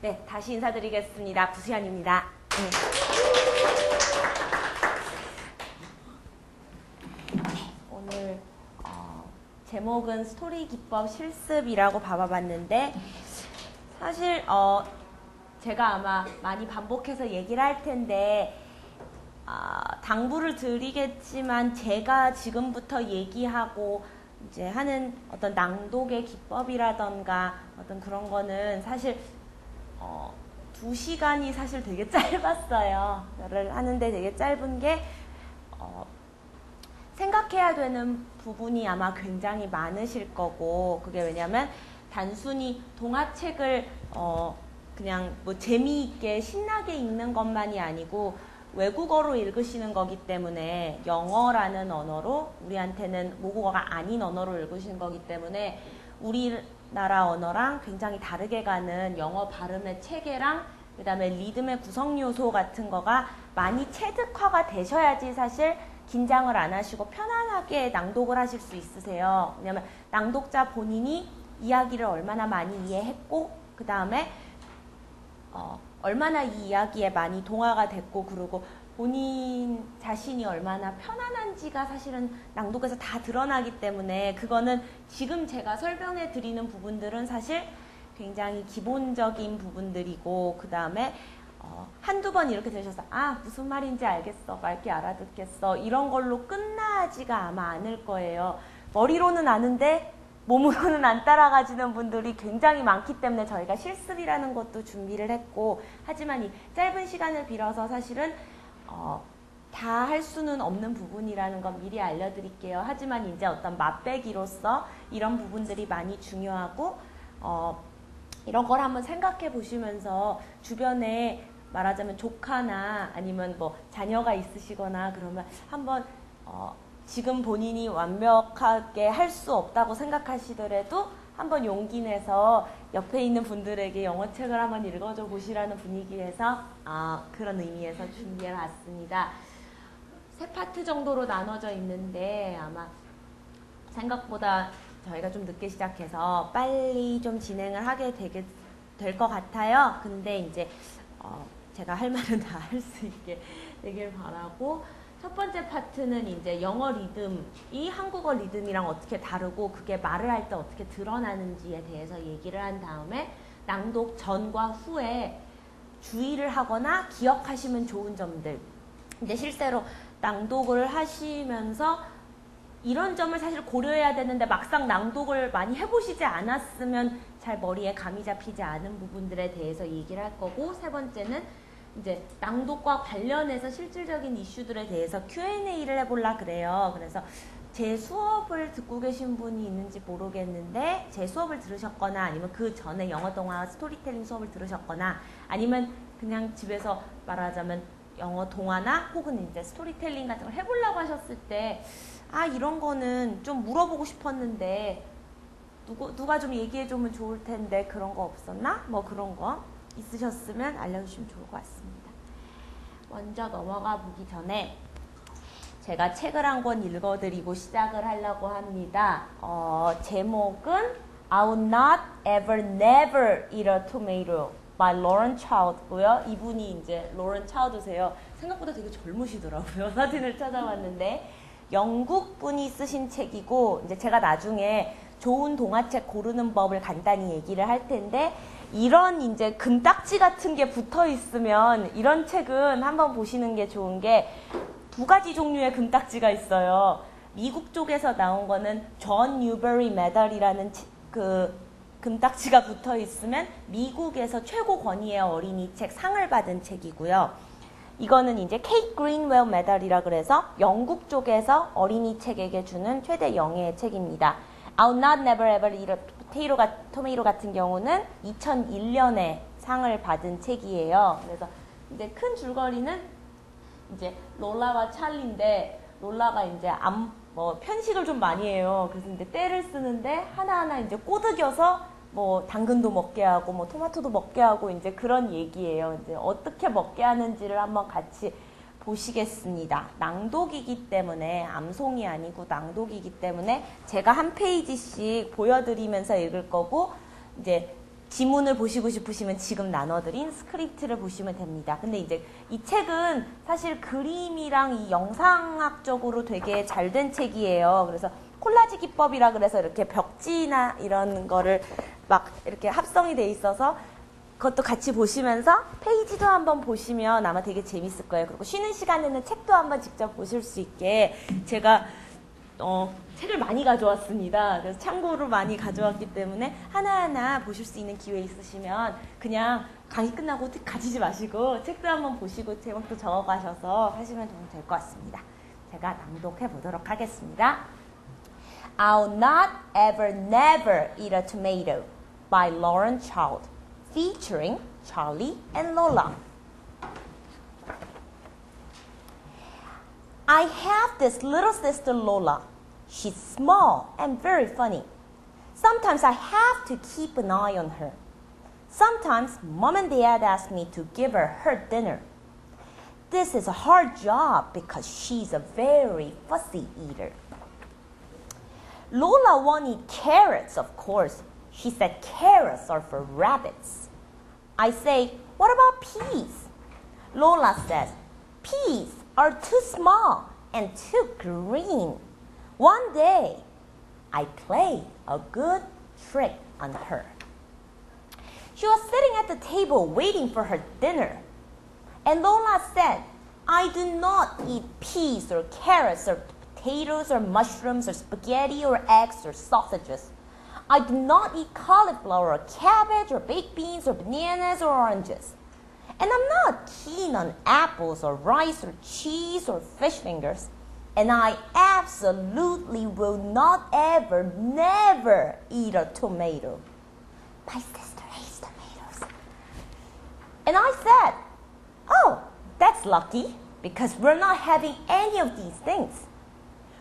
네, 다시 인사드리겠습니다. 부수연입니다. 오늘 제목은 스토리 기법 실습이라고 봐봤는데 사실 제가 아마 많이 반복해서 얘기를 할 텐데 당부를 드리겠지만 제가 지금부터 얘기하고 이제 하는 어떤 낭독의 기법이라던가 어떤 그런 거는 사실 2시간이 사실 되게 짧았어요. 를 하는데 되게 짧은 게 생각해야 되는 부분이 아마 굉장히 많으실 거고, 그게 왜냐면 단순히 동화책을 그냥 뭐 재미있게 신나게 읽는 것만이 아니고 외국어로 읽으시는 거기 때문에, 영어라는 언어로 우리한테는 모국어가 아닌 언어로 읽으시는 거기 때문에 우리나라 언어랑 굉장히 다르게 가는 영어 발음의 체계랑 그 다음에 리듬의 구성 요소 같은 거가 많이 체득화가 되셔야지 사실 긴장을 안 하시고 편안하게 낭독을 하실 수 있으세요. 왜냐하면 낭독자 본인이 이야기를 얼마나 많이 이해했고 그 다음에 얼마나 이 이야기에 많이 동화가 됐고, 그리고 본인 자신이 얼마나 편안한지가 사실은 낭독에서 다 드러나기 때문에, 그거는 지금 제가 설명해 드리는 부분들은 사실 굉장히 기본적인 부분들이고, 그 다음에 한두 번 이렇게 들으셔서 무슨 말인지 알겠어, 맑게 알아듣겠어, 이런 걸로 끝나지가 아마 않을 거예요. 머리로는 아는데 몸으로는 안 따라가지는 분들이 굉장히 많기 때문에 저희가 실습이라는 것도 준비를 했고, 하지만 이 짧은 시간을 빌어서 사실은 다 할 수는 없는 부분이라는 건 미리 알려드릴게요. 하지만 이제 어떤 맛배기로서 이런 부분들이 많이 중요하고 이런 걸 한번 생각해 보시면서 주변에 말하자면 조카나 아니면 뭐 자녀가 있으시거나 그러면 한번 지금 본인이 완벽하게 할 수 없다고 생각하시더라도 한번 용기 내서 옆에 있는 분들에게 영어책을 한번 읽어줘 보시라는 분위기에서 그런 의미에서 준비해 왔습니다. 3파트 정도로 나눠져 있는데 아마 생각보다 저희가 좀 늦게 시작해서 빨리 좀 진행을 하게 될 것 같아요. 근데 이제 제가 할 말은 다 할 수 있게 되길 바라고, 첫 번째 파트는 이제 영어 리듬이 한국어 리듬이랑 어떻게 다르고 그게 말을 할 때 어떻게 드러나는지에 대해서 얘기를 한 다음에 낭독 전과 후에 주의를 하거나 기억하시면 좋은 점들, 이제 실제로 낭독을 하시면서 이런 점을 사실 고려해야 되는데 막상 낭독을 많이 해보시지 않았으면 잘 머리에 감이 잡히지 않은 부분들에 대해서 얘기를 할 거고, 세 번째는 이제 낭독과 관련해서 실질적인 이슈들에 대해서 Q&A를 해보려 그래요. 그래서 제 수업을 듣고 계신 분이 있는지 모르겠는데 제 수업을 들으셨거나 아니면 그 전에 영어 동화 스토리텔링 수업을 들으셨거나 아니면 그냥 집에서 말하자면 영어 동화나 혹은 이제 스토리텔링 같은 걸 해보려고 하셨을 때 이런 거는 좀 물어보고 싶었는데 누가 좀 얘기해주면 좋을 텐데 그런 거 없었나? 뭐 그런 거 있으셨으면 알려주시면 좋을 것 같습니다. 먼저 넘어가 보기 전에 제가 책을 한 권 읽어드리고 시작을 하려고 합니다. 제목은 I would not ever never eat a tomato by Lauren Child고요. 이분이 이제 로렌 차우드세요. 생각보다 되게 젊으시더라고요. 사진을 찾아봤는데 영국 분이 쓰신 책이고, 이제 제가 나중에 좋은 동화책 고르는 법을 간단히 얘기를 할 텐데, 이런 이제 금딱지 같은 게 붙어 있으면 이런 책은 한번 보시는 게 좋은 게 2가지 종류의 금딱지가 있어요. 미국 쪽에서 나온 거는 존 뉴버리 메달이라는 그 금딱지가 붙어 있으면 미국에서 최고 권위의 어린이 책 상을 받은 책이고요. 이거는 이제 케이트 그린웰 메달이라 그래서 영국 쪽에서 어린이 책에게 주는 최대 영예의 책입니다. I would not never ever eat a tomato 같은 경우는 2001년에 상을 받은 책이에요. 그래서 이제 큰 줄거리는 이제 롤라와 찰리인데, 롤라가 이제 편식을 좀 많이 해요. 그래서 이제 떼를 쓰는데 하나하나 이제 꼬드겨서 뭐 당근도 먹게 하고 뭐 토마토도 먹게 하고 이제 그런 얘기예요. 이제 어떻게 먹게 하는지를 한번 같이 보시겠습니다. 낭독이기 때문에, 암송이 아니고 낭독이기 때문에 제가 한 페이지씩 보여드리면서 읽을 거고, 이제 지문을 보시고 싶으시면 지금 나눠드린 스크립트를 보시면 됩니다. 근데 이제 이 책은 사실 그림이랑 이 영상학적으로 되게 잘 된 책이에요. 그래서 콜라지 기법이라 그래서 이렇게 벽지나 이런 거를 막 이렇게 합성이 돼 있어서 그것도 같이 보시면서 페이지도 한번 보시면 아마 되게 재밌을 거예요. 그리고 쉬는 시간에는 책도 한번 직접 보실 수 있게 제가 책을 많이 가져왔습니다. 그래서 참고로 많이 가져왔기 때문에 하나하나 보실 수 있는 기회 있으시면 그냥 강의 끝나고 가지지 마시고 책도 한번 보시고 제목도 적어가셔서 하시면 도움 될 것 같습니다. 제가 낭독해 보도록 하겠습니다. I'll not ever never eat a tomato by Lauren Child featuring Charlie and Lola. I have this little sister Lola. She's small and very funny. Sometimes I have to keep an eye on her. Sometimes Mom and Dad ask me to give her dinner. This is a hard job because she's a very fussy eater. Lola won't eat carrots, of course. She said carrots are for rabbits. I say, what about peas? Lola says, peas are too small and too green. One day, I played a good trick on her. She was sitting at the table waiting for her dinner. And Lola said, I do not eat peas or carrots or potatoes or mushrooms or spaghetti or eggs or sausages. I do not eat cauliflower or cabbage or baked beans or bananas or oranges. And I'm not keen on apples or rice or cheese or fish fingers. And I absolutely will not ever, never eat a tomato. My sister hates tomatoes. And I said, oh, that's lucky because we're not having any of these things.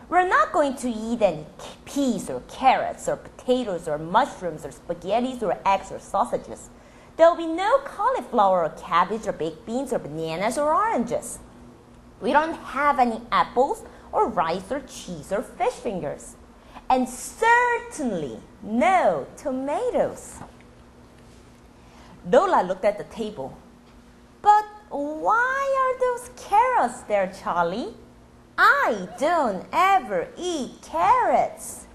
We're not going to eat any peas or carrots or potatoes or mushrooms or spaghettis or eggs or sausages. There will be no cauliflower or cabbage or baked beans or bananas or oranges. We don't have any apples or rice or cheese or fish fingers. And certainly no tomatoes. Lola looked at the table. But why are those carrots there, Charlie? I don't ever eat carrots.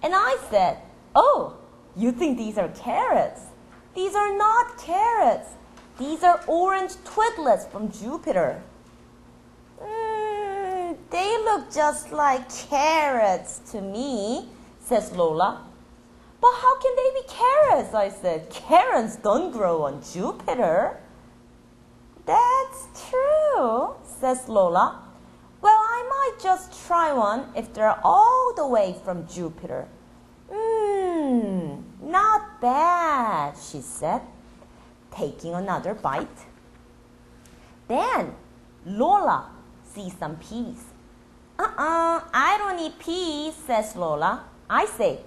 And I said, oh, you think these are carrots? These are not carrots. These are orange twiglets from Jupiter. They look just like carrots to me, says Lola. But how can they be carrots? I said. Carrots don't grow on Jupiter. That's true, says Lola. Well, I might just try one if they're all the way from Jupiter. Not bad, she said, taking another bite. Then Lola sees some peas. I don't eat peas, says Lola. I say,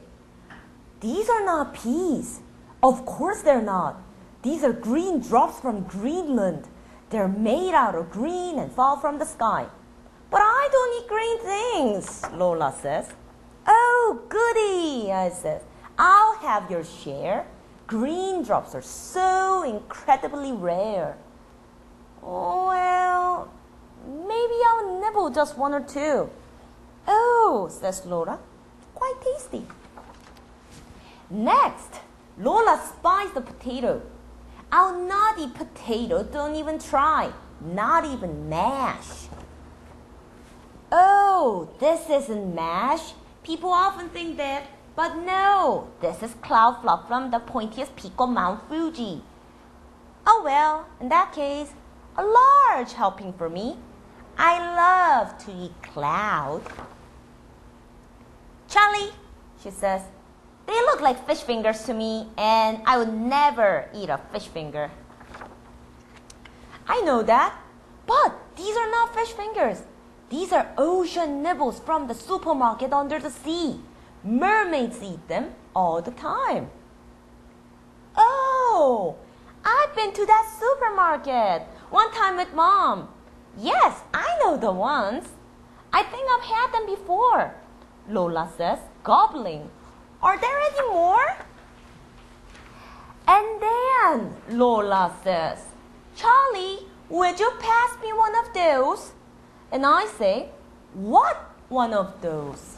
these are not peas. Of course they're not. These are green drops from Greenland. They're made out of green and fall from the sky. But I don't eat green things, Lola says. Oh, goody, I says. I'll have your share. Green drops are so incredibly rare. Well, maybe I'll nibble just one or two. Oh, says Lola, quite tasty. Next, Lola spies the potato. I'll not eat potato, don't even try. Not even mash. Oh, this isn't mash. People often think that, but no, this is cloud fluff from the pointiest peak of Mount Fuji. Oh well, in that case, a large helping for me. I love to eat cloud. Charlie, she says, they look like fish fingers to me, and I would never eat a fish finger. I know that, but these are not fish fingers. These are ocean nibbles from the supermarket under the sea. Mermaids eat them all the time. Oh, I've been to that supermarket one time with Mom. Yes, I know the ones. I think I've had them before, Lola says, gobbling. Are there any more? And then Lola says, Charlie, would you pass me one of those? And I say, what one of those?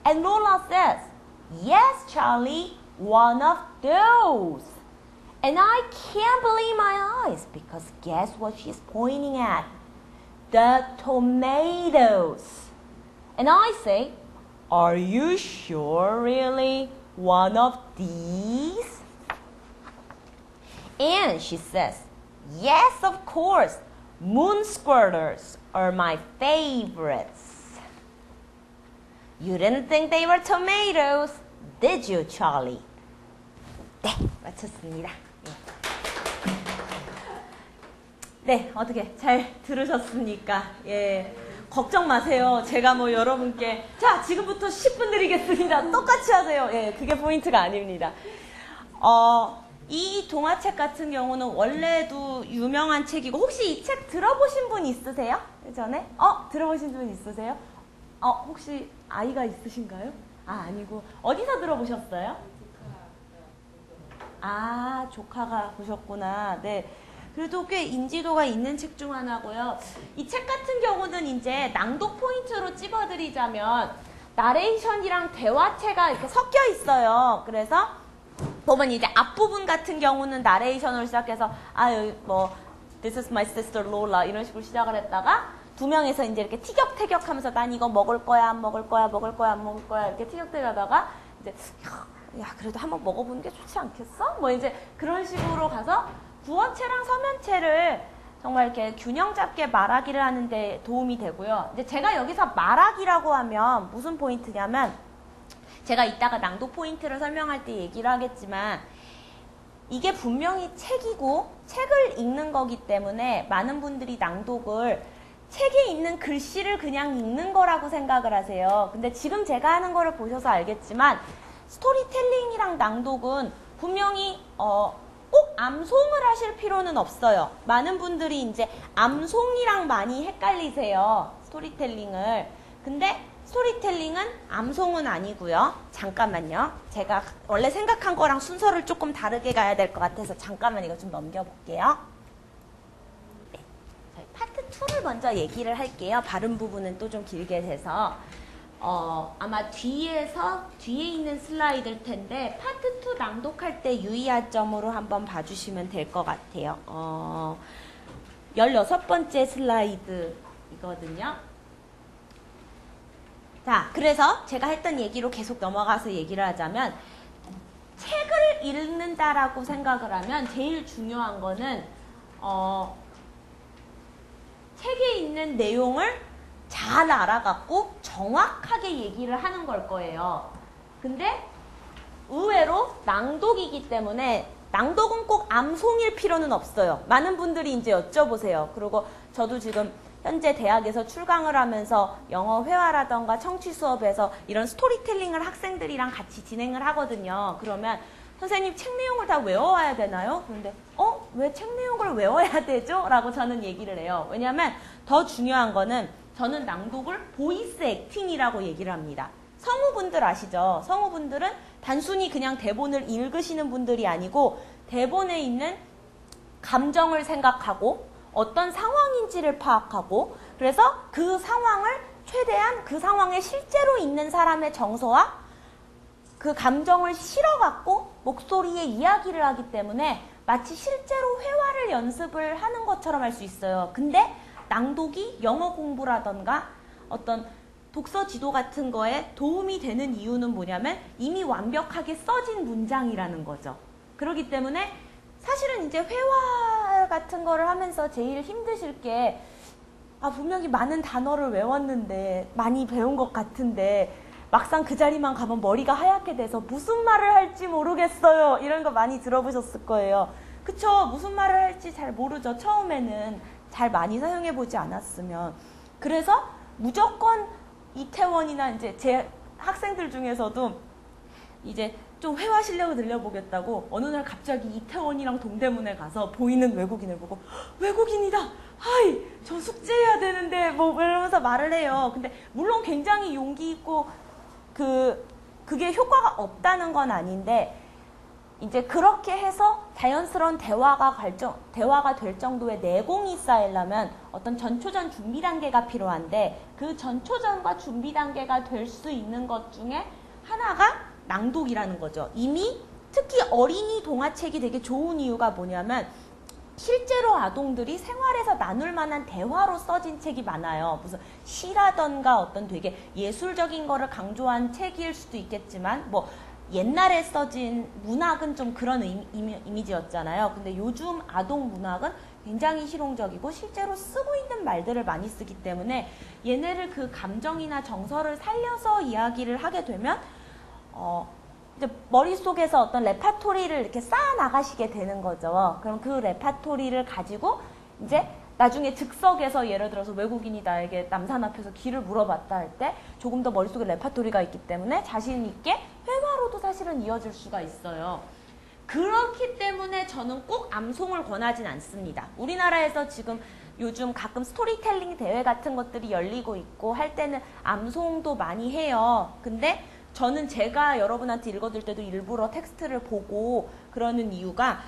And Lola says, yes, Charlie, one of those. And I can't believe my eyes because guess what she's pointing at? The tomatoes. And I say, are you sure really? One of these? And she says, yes, of course. Moon squirters are my favorites. You didn't think they were tomatoes, did you, Charlie? 네, 마쳤습니다. 네, 어떻게 잘 들으셨습니까? 예. 걱정 마세요. 제가 뭐 여러분께 자 지금부터 10분 드리겠습니다. 똑같이 하세요. 예, 그게 포인트가 아닙니다. 이 동화책 같은 경우는 원래도 유명한 책이고 혹시 이 책 들어보신 분 있으세요? 전에? 들어보신 분 있으세요? 혹시 아이가 있으신가요? 아니고 어디서 들어보셨어요? 조카가 보셨구나. 네. 그래도 꽤 인지도가 있는 책 중 하나고요. 이 책 같은 경우는 이제 낭독 포인트로 찝어드리자면 나레이션이랑 대화체가 이렇게 섞여 있어요. 그래서 보면 이제 앞부분 같은 경우는 나레이션으로 시작해서 여기 뭐 This is my sister Lola 이런 식으로 시작을 했다가 두 명에서 이제 이렇게 티격태격하면서 난 이거 먹을 거야 안 먹을 거야 먹을 거야 안 먹을 거야 이렇게 티격태격하다가 이제 야 그래도 한번 먹어보는 게 좋지 않겠어? 뭐 이제 그런 식으로 가서 구어체랑 서면체를 정말 이렇게 균형 잡게 말하기를 하는데 도움이 되고요. 이제 제가 여기서 말하기라고 하면 무슨 포인트냐면 제가 이따가 낭독 포인트를 설명할 때 얘기를 하겠지만 이게 분명히 책이고 책을 읽는 거기 때문에 많은 분들이 낭독을 책에 있는 글씨를 그냥 읽는 거라고 생각을 하세요. 근데 지금 제가 하는 거를 보셔서 알겠지만 스토리텔링이랑 낭독은 분명히 꼭 암송을 하실 필요는 없어요. 많은 분들이 이제 암송이랑 많이 헷갈리세요. 스토리텔링을. 근데 스토리텔링은 암송은 아니고요. 잠깐만요. 제가 원래 생각한 거랑 순서를 조금 다르게 가야 될 것 같아서 잠깐만 이거 좀 넘겨볼게요. 네. 저희 파트 2를 먼저 얘기를 할게요. 발음 부분은 또 좀 길게 돼서. 아마 뒤에 있는 슬라이드일 텐데 파트 2 낭독할 때 유의할 점으로 한번 봐주시면 될 것 같아요. 16번째 슬라이드이거든요. 자, 그래서 제가 했던 얘기로 계속 넘어가서 얘기를 하자면 책을 읽는다라고 생각을 하면 제일 중요한 거는 책에 있는 내용을 잘 알아갖고 정확하게 얘기를 하는 걸 거예요. 근데 의외로 낭독이기 때문에 낭독은 꼭 암송일 필요는 없어요. 많은 분들이 이제 여쭤보세요. 그리고 저도 지금 현재 대학에서 출강을 하면서 영어 회화라던가 청취 수업에서 이런 스토리텔링을 학생들이랑 같이 진행을 하거든요. 그러면 선생님 책 내용을 다 외워와야 되나요? 그런데 왜 책 내용을 외워야 되죠? 라고 저는 얘기를 해요. 왜냐하면 더 중요한 거는 저는 낭독을 보이스 액팅이라고 얘기를 합니다. 성우분들 아시죠? 성우분들은 단순히 그냥 대본을 읽으시는 분들이 아니고 대본에 있는 감정을 생각하고 어떤 상황인지를 파악하고 그래서 그 상황을 최대한 그 상황에 실제로 있는 사람의 정서와 그 감정을 실어갖고 목소리에 이야기를 하기 때문에 마치 실제로 회화를 연습을 하는 것처럼 할 수 있어요. 근데 낭독이 영어 공부라던가 어떤 독서 지도 같은 거에 도움이 되는 이유는 뭐냐면 이미 완벽하게 써진 문장이라는 거죠. 그렇기 때문에 사실은 이제 회화 같은 거를 하면서 제일 힘드실 게 분명히 많은 단어를 외웠는데 많이 배운 것 같은데 막상 그 자리만 가면 머리가 하얗게 돼서 무슨 말을 할지 모르겠어요. 이런 거 많이 들어보셨을 거예요. 그쵸? 무슨 말을 할지 잘 모르죠. 처음에는 잘 많이 사용해보지 않았으면. 그래서 무조건 이태원이나 이제 제 학생들 중에서도 이제 좀 회화 실력을 늘려보겠다고 어느 날 갑자기 이태원이랑 동대문에 가서 보이는 외국인을 보고 외국인이다! 하이! 저 숙제해야 되는데 뭐 이러면서 말을 해요. 근데 물론 굉장히 용기 있고 그게 효과가 없다는 건 아닌데 이제 그렇게 해서 자연스러운 대화가 될 정도의 내공이 쌓이려면 어떤 전초전 준비 단계가 필요한데 그 전초전과 준비 단계가 될 수 있는 것 중에 하나가 낭독이라는 거죠. 이미 특히 어린이 동화책이 되게 좋은 이유가 뭐냐면 실제로 아동들이 생활에서 나눌 만한 대화로 써진 책이 많아요. 무슨 시라던가 어떤 되게 예술적인 거를 강조한 책일 수도 있겠지만 뭐 옛날에 써진 문학은 좀 그런 이미지였잖아요. 근데 요즘 아동 문학은 굉장히 실용적이고 실제로 쓰고 있는 말들을 많이 쓰기 때문에 얘네를 그 감정이나 정서를 살려서 이야기를 하게 되면 이제 머릿속에서 어떤 레파토리를 이렇게 쌓아 나가시게 되는 거죠. 그럼 그 레파토리를 가지고 이제 나중에 즉석에서 예를 들어서 외국인이 나에게 남산 앞에서 길을 물어봤다 할 때 조금 더 머릿속에 레파토리가 있기 때문에 자신 있게 회화로도 사실은 이어질 수가 있어요. 그렇기 때문에 저는 꼭 암송을 권하진 않습니다. 우리나라에서 지금 요즘 가끔 스토리텔링 대회 같은 것들이 열리고 있고 할 때는 암송도 많이 해요. 근데 저는 제가 여러분한테 읽어줄 때도 일부러 텍스트를 보고 그러는 이유가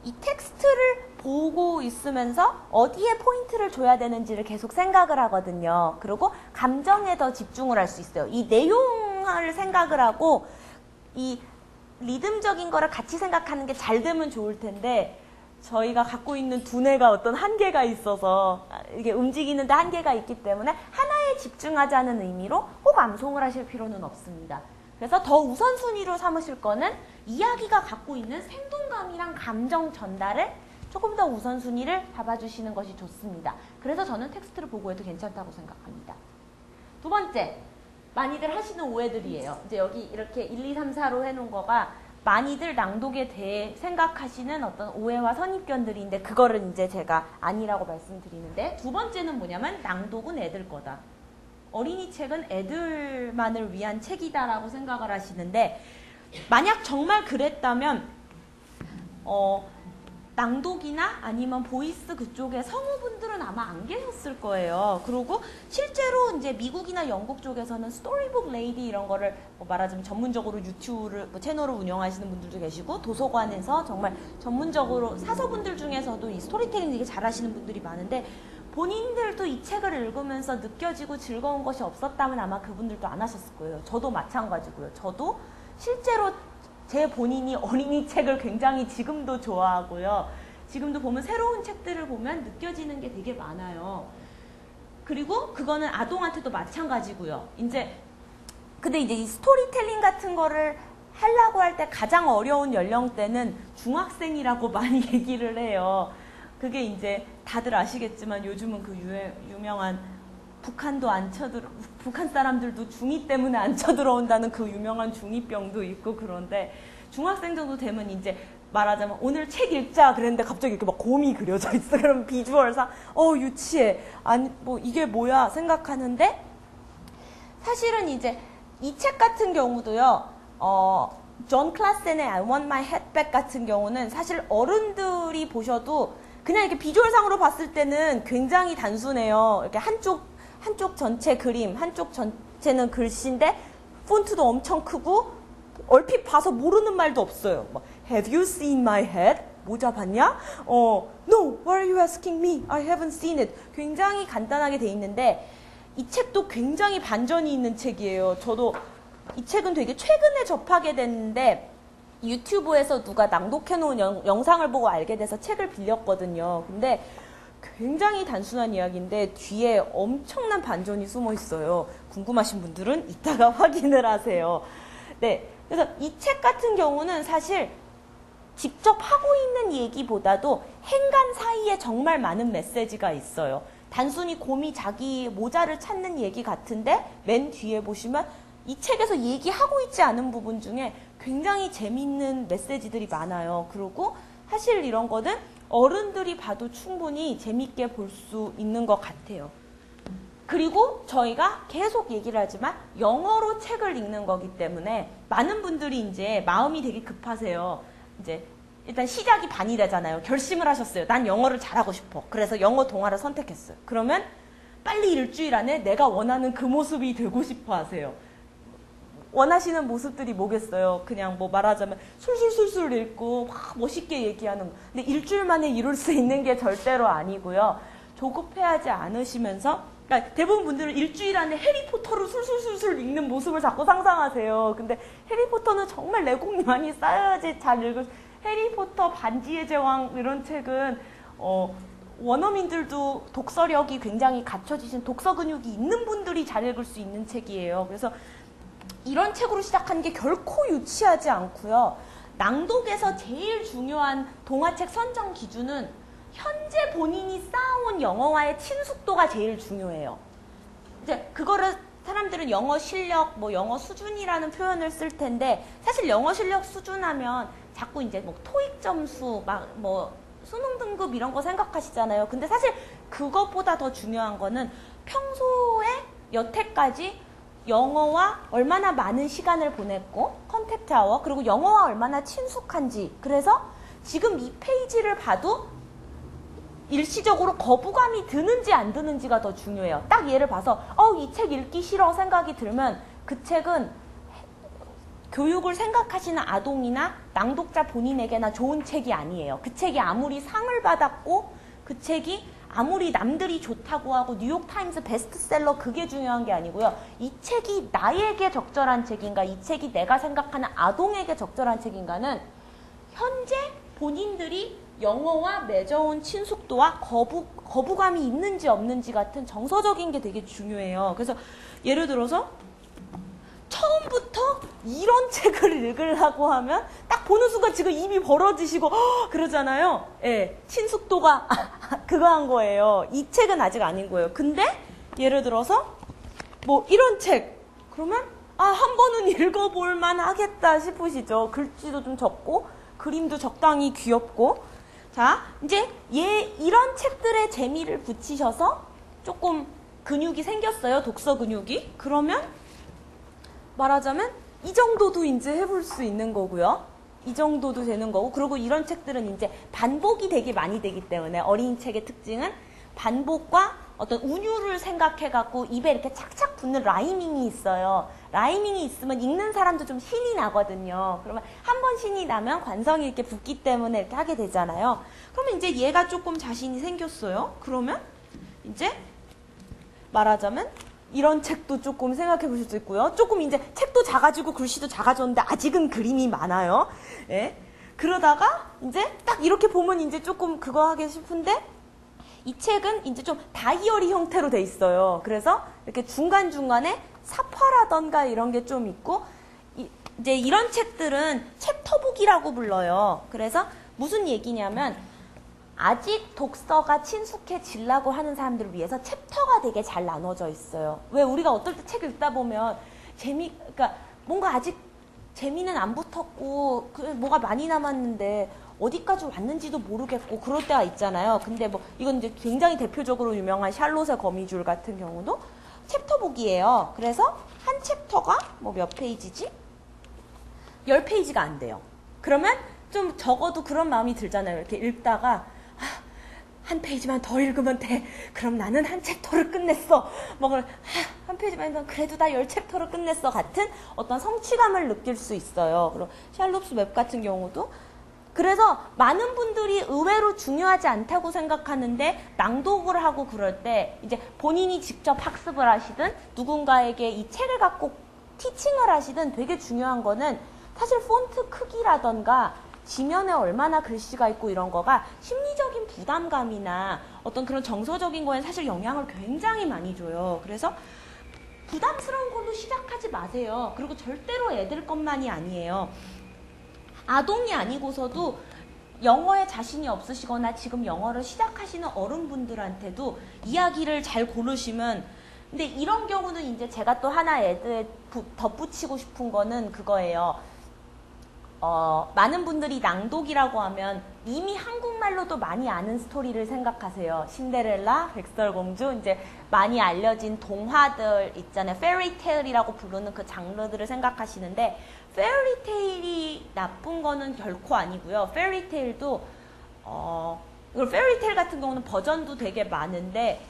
이 텍스트를 보고 있으면서 어디에 포인트를 줘야 되는지를 계속 생각을 하거든요. 그리고 감정에 더 집중을 할 수 있어요. 이 내용을 생각을 하고 이 리듬적인 거를 같이 생각하는 게 잘 되면 좋을 텐데 저희가 갖고 있는 두뇌가 어떤 한계가 있어서 이게 움직이는데 한계가 있기 때문에 하나에 집중하자는 의미로 꼭 암송을 하실 필요는 없습니다. 그래서 더 우선순위로 삼으실 거는 이야기가 갖고 있는 생동감이랑 감정 전달을 조금 더 우선순위를 잡아주시는 것이 좋습니다. 그래서 저는 텍스트를 보고 해도 괜찮다고 생각합니다. 두 번째, 많이들 하시는 오해들이에요. 이제 여기 이렇게 1, 2, 3, 4로 해놓은 거가 많이들 낭독에 대해 생각하시는 어떤 오해와 선입견들인데 그거를 이제 제가 아니라고 말씀드리는데 두 번째는 뭐냐면 낭독은 애들 거다. 어린이 책은 애들만을 위한 책이다라고 생각을 하시는데 만약 정말 그랬다면 낭독이나 아니면 보이스 그쪽에 성우분들은 아마 안 계셨을 거예요. 그리고 실제로 이제 미국이나 영국 쪽에서는 스토리북 레이디 이런 거를 뭐 말하자면 전문적으로 유튜브를 채널을 운영하시는 분들도 계시고 도서관에서 정말 전문적으로 사서분들 중에서도 이 스토리텔링 되게 잘하시는 분들이 많은데 본인들도 이 책을 읽으면서 느껴지고 즐거운 것이 없었다면 아마 그분들도 안 하셨을 거예요. 저도 마찬가지고요. 저도 실제로 제 본인이 어린이 책을 굉장히 지금도 좋아하고요. 지금도 보면 새로운 책들을 보면 느껴지는 게 되게 많아요. 그리고 그거는 아동한테도 마찬가지고요. 근데 이제 이 스토리텔링 같은 거를 하려고 할 때 가장 어려운 연령대는 중학생이라고 많이 얘기를 해요. 그게 이제 다들 아시겠지만 요즘은 그 유명한 북한 사람들도 중2 때문에 안 쳐들어온다는 그 유명한 중2병도 있고 그런데 중학생 정도 되면 이제 말하자면 오늘 책 읽자 그랬는데 갑자기 이렇게 막 곰이 그려져 있어. 그럼 비주얼상 유치해. 아니 뭐 이게 뭐야 생각하는데 사실은 이제 이 책 같은 경우도요. 존 클라센의 I Want My Hat Back 같은 경우는 사실 어른들이 보셔도 그냥 이렇게 비주얼상으로 봤을 때는 굉장히 단순해요. 이렇게 한쪽 전체 그림, 한쪽 전체는 글씨인데 폰트도 엄청 크고 얼핏 봐서 모르는 말도 없어요. 막, Have you seen my hat? 모자 봤냐? No, why are you asking me? I haven't seen it. 굉장히 간단하게 돼 있는데 이 책도 굉장히 반전이 있는 책이에요. 저도 이 책은 되게 최근에 접하게 됐는데 유튜브에서 누가 낭독해놓은 영상을 보고 알게 돼서 책을 빌렸거든요. 근데 굉장히 단순한 이야기인데 뒤에 엄청난 반전이 숨어 있어요. 궁금하신 분들은 이따가 확인을 하세요. 네, 그래서 이 책 같은 경우는 사실 직접 하고 있는 얘기보다도 행간 사이에 정말 많은 메시지가 있어요. 단순히 곰이 자기 모자를 찾는 얘기 같은데 맨 뒤에 보시면 이 책에서 얘기하고 있지 않은 부분 중에 굉장히 재미있는 메시지들이 많아요. 그리고 사실 이런 거는 어른들이 봐도 충분히 재밌게 볼 수 있는 것 같아요. 그리고 저희가 계속 얘기를 하지만 영어로 책을 읽는 거기 때문에 많은 분들이 이제 마음이 되게 급하세요. 이제 일단 시작이 반이 되잖아요. 결심을 하셨어요. 난 영어를 잘하고 싶어. 그래서 영어 동화를 선택했어요. 그러면 빨리 일주일 안에 내가 원하는 그 모습이 되고 싶어 하세요. 원하시는 모습들이 뭐겠어요? 그냥 뭐 말하자면 술술술술 읽고 막 멋있게 얘기하는 거. 근데 일주일 만에 이룰 수 있는 게 절대로 아니고요. 조급해하지 않으시면서, 그러니까 대부분 분들은 일주일 안에 해리포터를 술술술술 읽는 모습을 자꾸 상상하세요. 근데 해리포터는 정말 내공이 많이 쌓여야지 잘 읽을. 해리포터, 반지의 제왕 이런 책은 원어민들도 독서력이 굉장히 갖춰지신 독서 근육이 있는 분들이 잘 읽을 수 있는 책이에요. 그래서 이런 책으로 시작하는 게 결코 유치하지 않고요. 낭독에서 제일 중요한 동화책 선정 기준은 현재 본인이 쌓아온 영어와의 친숙도가 제일 중요해요. 이제 그거를 사람들은 영어 실력, 뭐 영어 수준이라는 표현을 쓸 텐데, 사실 영어 실력 수준 하면 자꾸 이제 뭐 토익 점수, 막 뭐 수능 등급 이런 거 생각하시잖아요. 근데 사실 그것보다 더 중요한 거는 평소에 여태까지 영어와 얼마나 많은 시간을 보냈고, 컨택트 아워, 그리고 영어와 얼마나 친숙한지. 그래서 지금 이 페이지를 봐도 일시적으로 거부감이 드는지 안 드는지가 더 중요해요. 딱 예를 봐서 이 책 읽기 싫어 생각이 들면 그 책은 교육을 생각하시는 아동이나 낭독자 본인에게나 좋은 책이 아니에요. 그 책이 아무리 상을 받았고 그 책이 아무리 남들이 좋다고 하고 뉴욕타임스 베스트셀러, 그게 중요한 게 아니고요. 이 책이 나에게 적절한 책인가, 이 책이 내가 생각하는 아동에게 적절한 책인가는 현재 본인들이 영어와 맺어온 친숙도와 거부감이 있는지 없는지 같은 정서적인 게 되게 중요해요. 그래서 예를 들어서 처음부터 이런 책을 읽으려고 하면 딱 보는 순간 지금 입이 벌어지시고 그러잖아요. 예, 친숙도가 그거 한 거예요. 이 책은 아직 아닌 거예요. 근데 예를 들어서 뭐 이런 책 그러면 한 번은 읽어볼 만 하겠다 싶으시죠. 글씨도 좀 적고 그림도 적당히 귀엽고. 자, 이제 이런 책들의 재미를 붙이셔서 조금 근육이 생겼어요. 독서 근육이. 그러면 말하자면 이 정도도 이제 해볼 수 있는 거고요. 이 정도도 되는 거고. 그리고 이런 책들은 이제 반복이 되게 많이 되기 때문에 어린 책의 특징은 반복과 어떤 운율을 생각해갖고 입에 이렇게 착착 붙는 라이밍이 있어요. 라이밍이 있으면 읽는 사람도 좀 신이 나거든요. 그러면 한 번 신이 나면 관성이 이렇게 붙기 때문에 이렇게 하게 되잖아요. 그러면 이제 얘가 조금 자신이 생겼어요. 그러면 이제 말하자면 이런 책도 조금 생각해 보실 수 있고요. 조금 이제 책도 작아지고 글씨도 작아졌는데 아직은 그림이 많아요. 예. 그러다가 이제 딱 이렇게 보면 이제 조금 그거 하기 싶은데 이 책은 이제 좀 다이어리 형태로 돼 있어요. 그래서 이렇게 중간중간에 사파라던가 이런 게 좀 있고, 이제 이런 책들은 챕터북이라고 불러요. 그래서 무슨 얘기냐면 아직 독서가 친숙해지려고 하는 사람들을 위해서 챕터가 되게 잘 나눠져 있어요. 왜 우리가 어떨 때 책 읽다 보면 그러니까 뭔가 아직 재미는 안 붙었고 뭐가 많이 남았는데 어디까지 왔는지도 모르겠고 그럴 때가 있잖아요. 근데 뭐 이건 이제 굉장히 대표적으로 유명한 샬롯의 거미줄 같은 경우도 챕터북이에요. 그래서 한 챕터가 뭐 몇 페이지지? 10페이지가 안 돼요. 그러면 좀 적어도 그런 마음이 들잖아요. 이렇게 읽다가 한 페이지만 더 읽으면 돼. 그럼 나는 한 챕터를 끝냈어. 한 페이지만 그래도 나 10챕터를 끝냈어. 같은 어떤 성취감을 느낄 수 있어요. 그리고 샬롯스 웹 같은 경우도. 그래서 많은 분들이 의외로 중요하지 않다고 생각하는데 낭독을 하고 그럴 때 이제 본인이 직접 학습을 하시든 누군가에게 이 책을 갖고 티칭을 하시든 되게 중요한 거는 사실 폰트 크기라던가 지면에 얼마나 글씨가 있고 이런 거가 심리적인 부담감이나 어떤 그런 정서적인 거에 사실 영향을 굉장히 많이 줘요. 그래서 부담스러운 걸로 시작하지 마세요. 그리고 절대로 애들 것만이 아니에요. 아동이 아니고서도 영어에 자신이 없으시거나 지금 영어를 시작하시는 어른분들한테도 이야기를 잘 고르시면, 근데 이런 경우는 이제 제가 또 하나 애들 덧붙이고 싶은 거는 그거예요. 많은 분들이 낭독이라고 하면 이미 한국말로도 많이 아는 스토리를 생각하세요. 신데렐라, 백설공주, 이제 많이 알려진 동화들 있잖아요. 페리테일이라고 부르는 그 장르들을 생각하시는데 페리테일이 나쁜 거는 결코 아니고요. 페리테일도 페리테일 같은 경우는 버전도 되게 많은데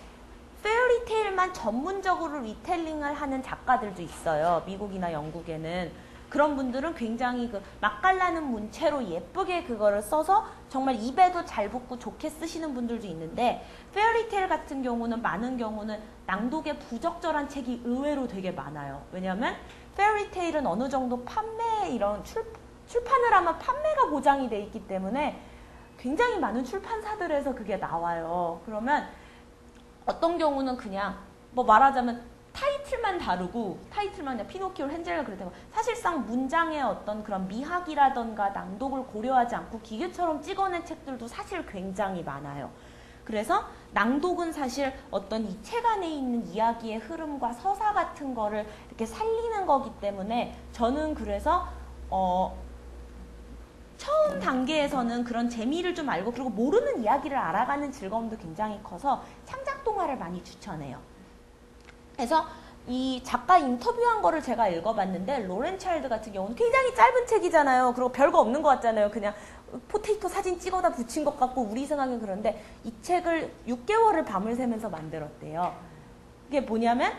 페어리테일만 전문적으로 리텔링을 하는 작가들도 있어요. 미국이나 영국에는. 그런 분들은 굉장히 그 맛깔나는 문체로 예쁘게 그거를 써서 정말 입에도 잘 붙고 좋게 쓰시는 분들도 있는데, 페어리테일 같은 경우는 많은 경우는 낭독에 부적절한 책이 의외로 되게 많아요. 왜냐하면 페어리테일은 어느 정도 판매, 이런 출판을 하면 판매가 보장이 돼 있기 때문에 굉장히 많은 출판사들에서 그게 나와요. 그러면 어떤 경우는 그냥 뭐 말하자면 타이틀만 다르고, 타이틀만 그냥 피노키오, 헨젤과 그랬다고, 사실상 문장의 어떤 그런 미학이라던가 낭독을 고려하지 않고 기계처럼 찍어낸 책들도 사실 굉장히 많아요. 그래서 낭독은 사실 어떤 이 책 안에 있는 이야기의 흐름과 서사 같은 거를 이렇게 살리는 거기 때문에, 저는 그래서 처음 단계에서는 그런 재미를 좀 알고, 그리고 모르는 이야기를 알아가는 즐거움도 굉장히 커서 창작 동화를 많이 추천해요. 그래서 이 작가 인터뷰한 거를 제가 읽어봤는데, 로렌 차일드 같은 경우는 굉장히 짧은 책이잖아요. 그리고 별거 없는 것 같잖아요. 그냥 포테이토 사진 찍어다 붙인 것 같고 우리 생각엔 그런데, 이 책을 6개월을 밤을 새면서 만들었대요. 이게 뭐냐면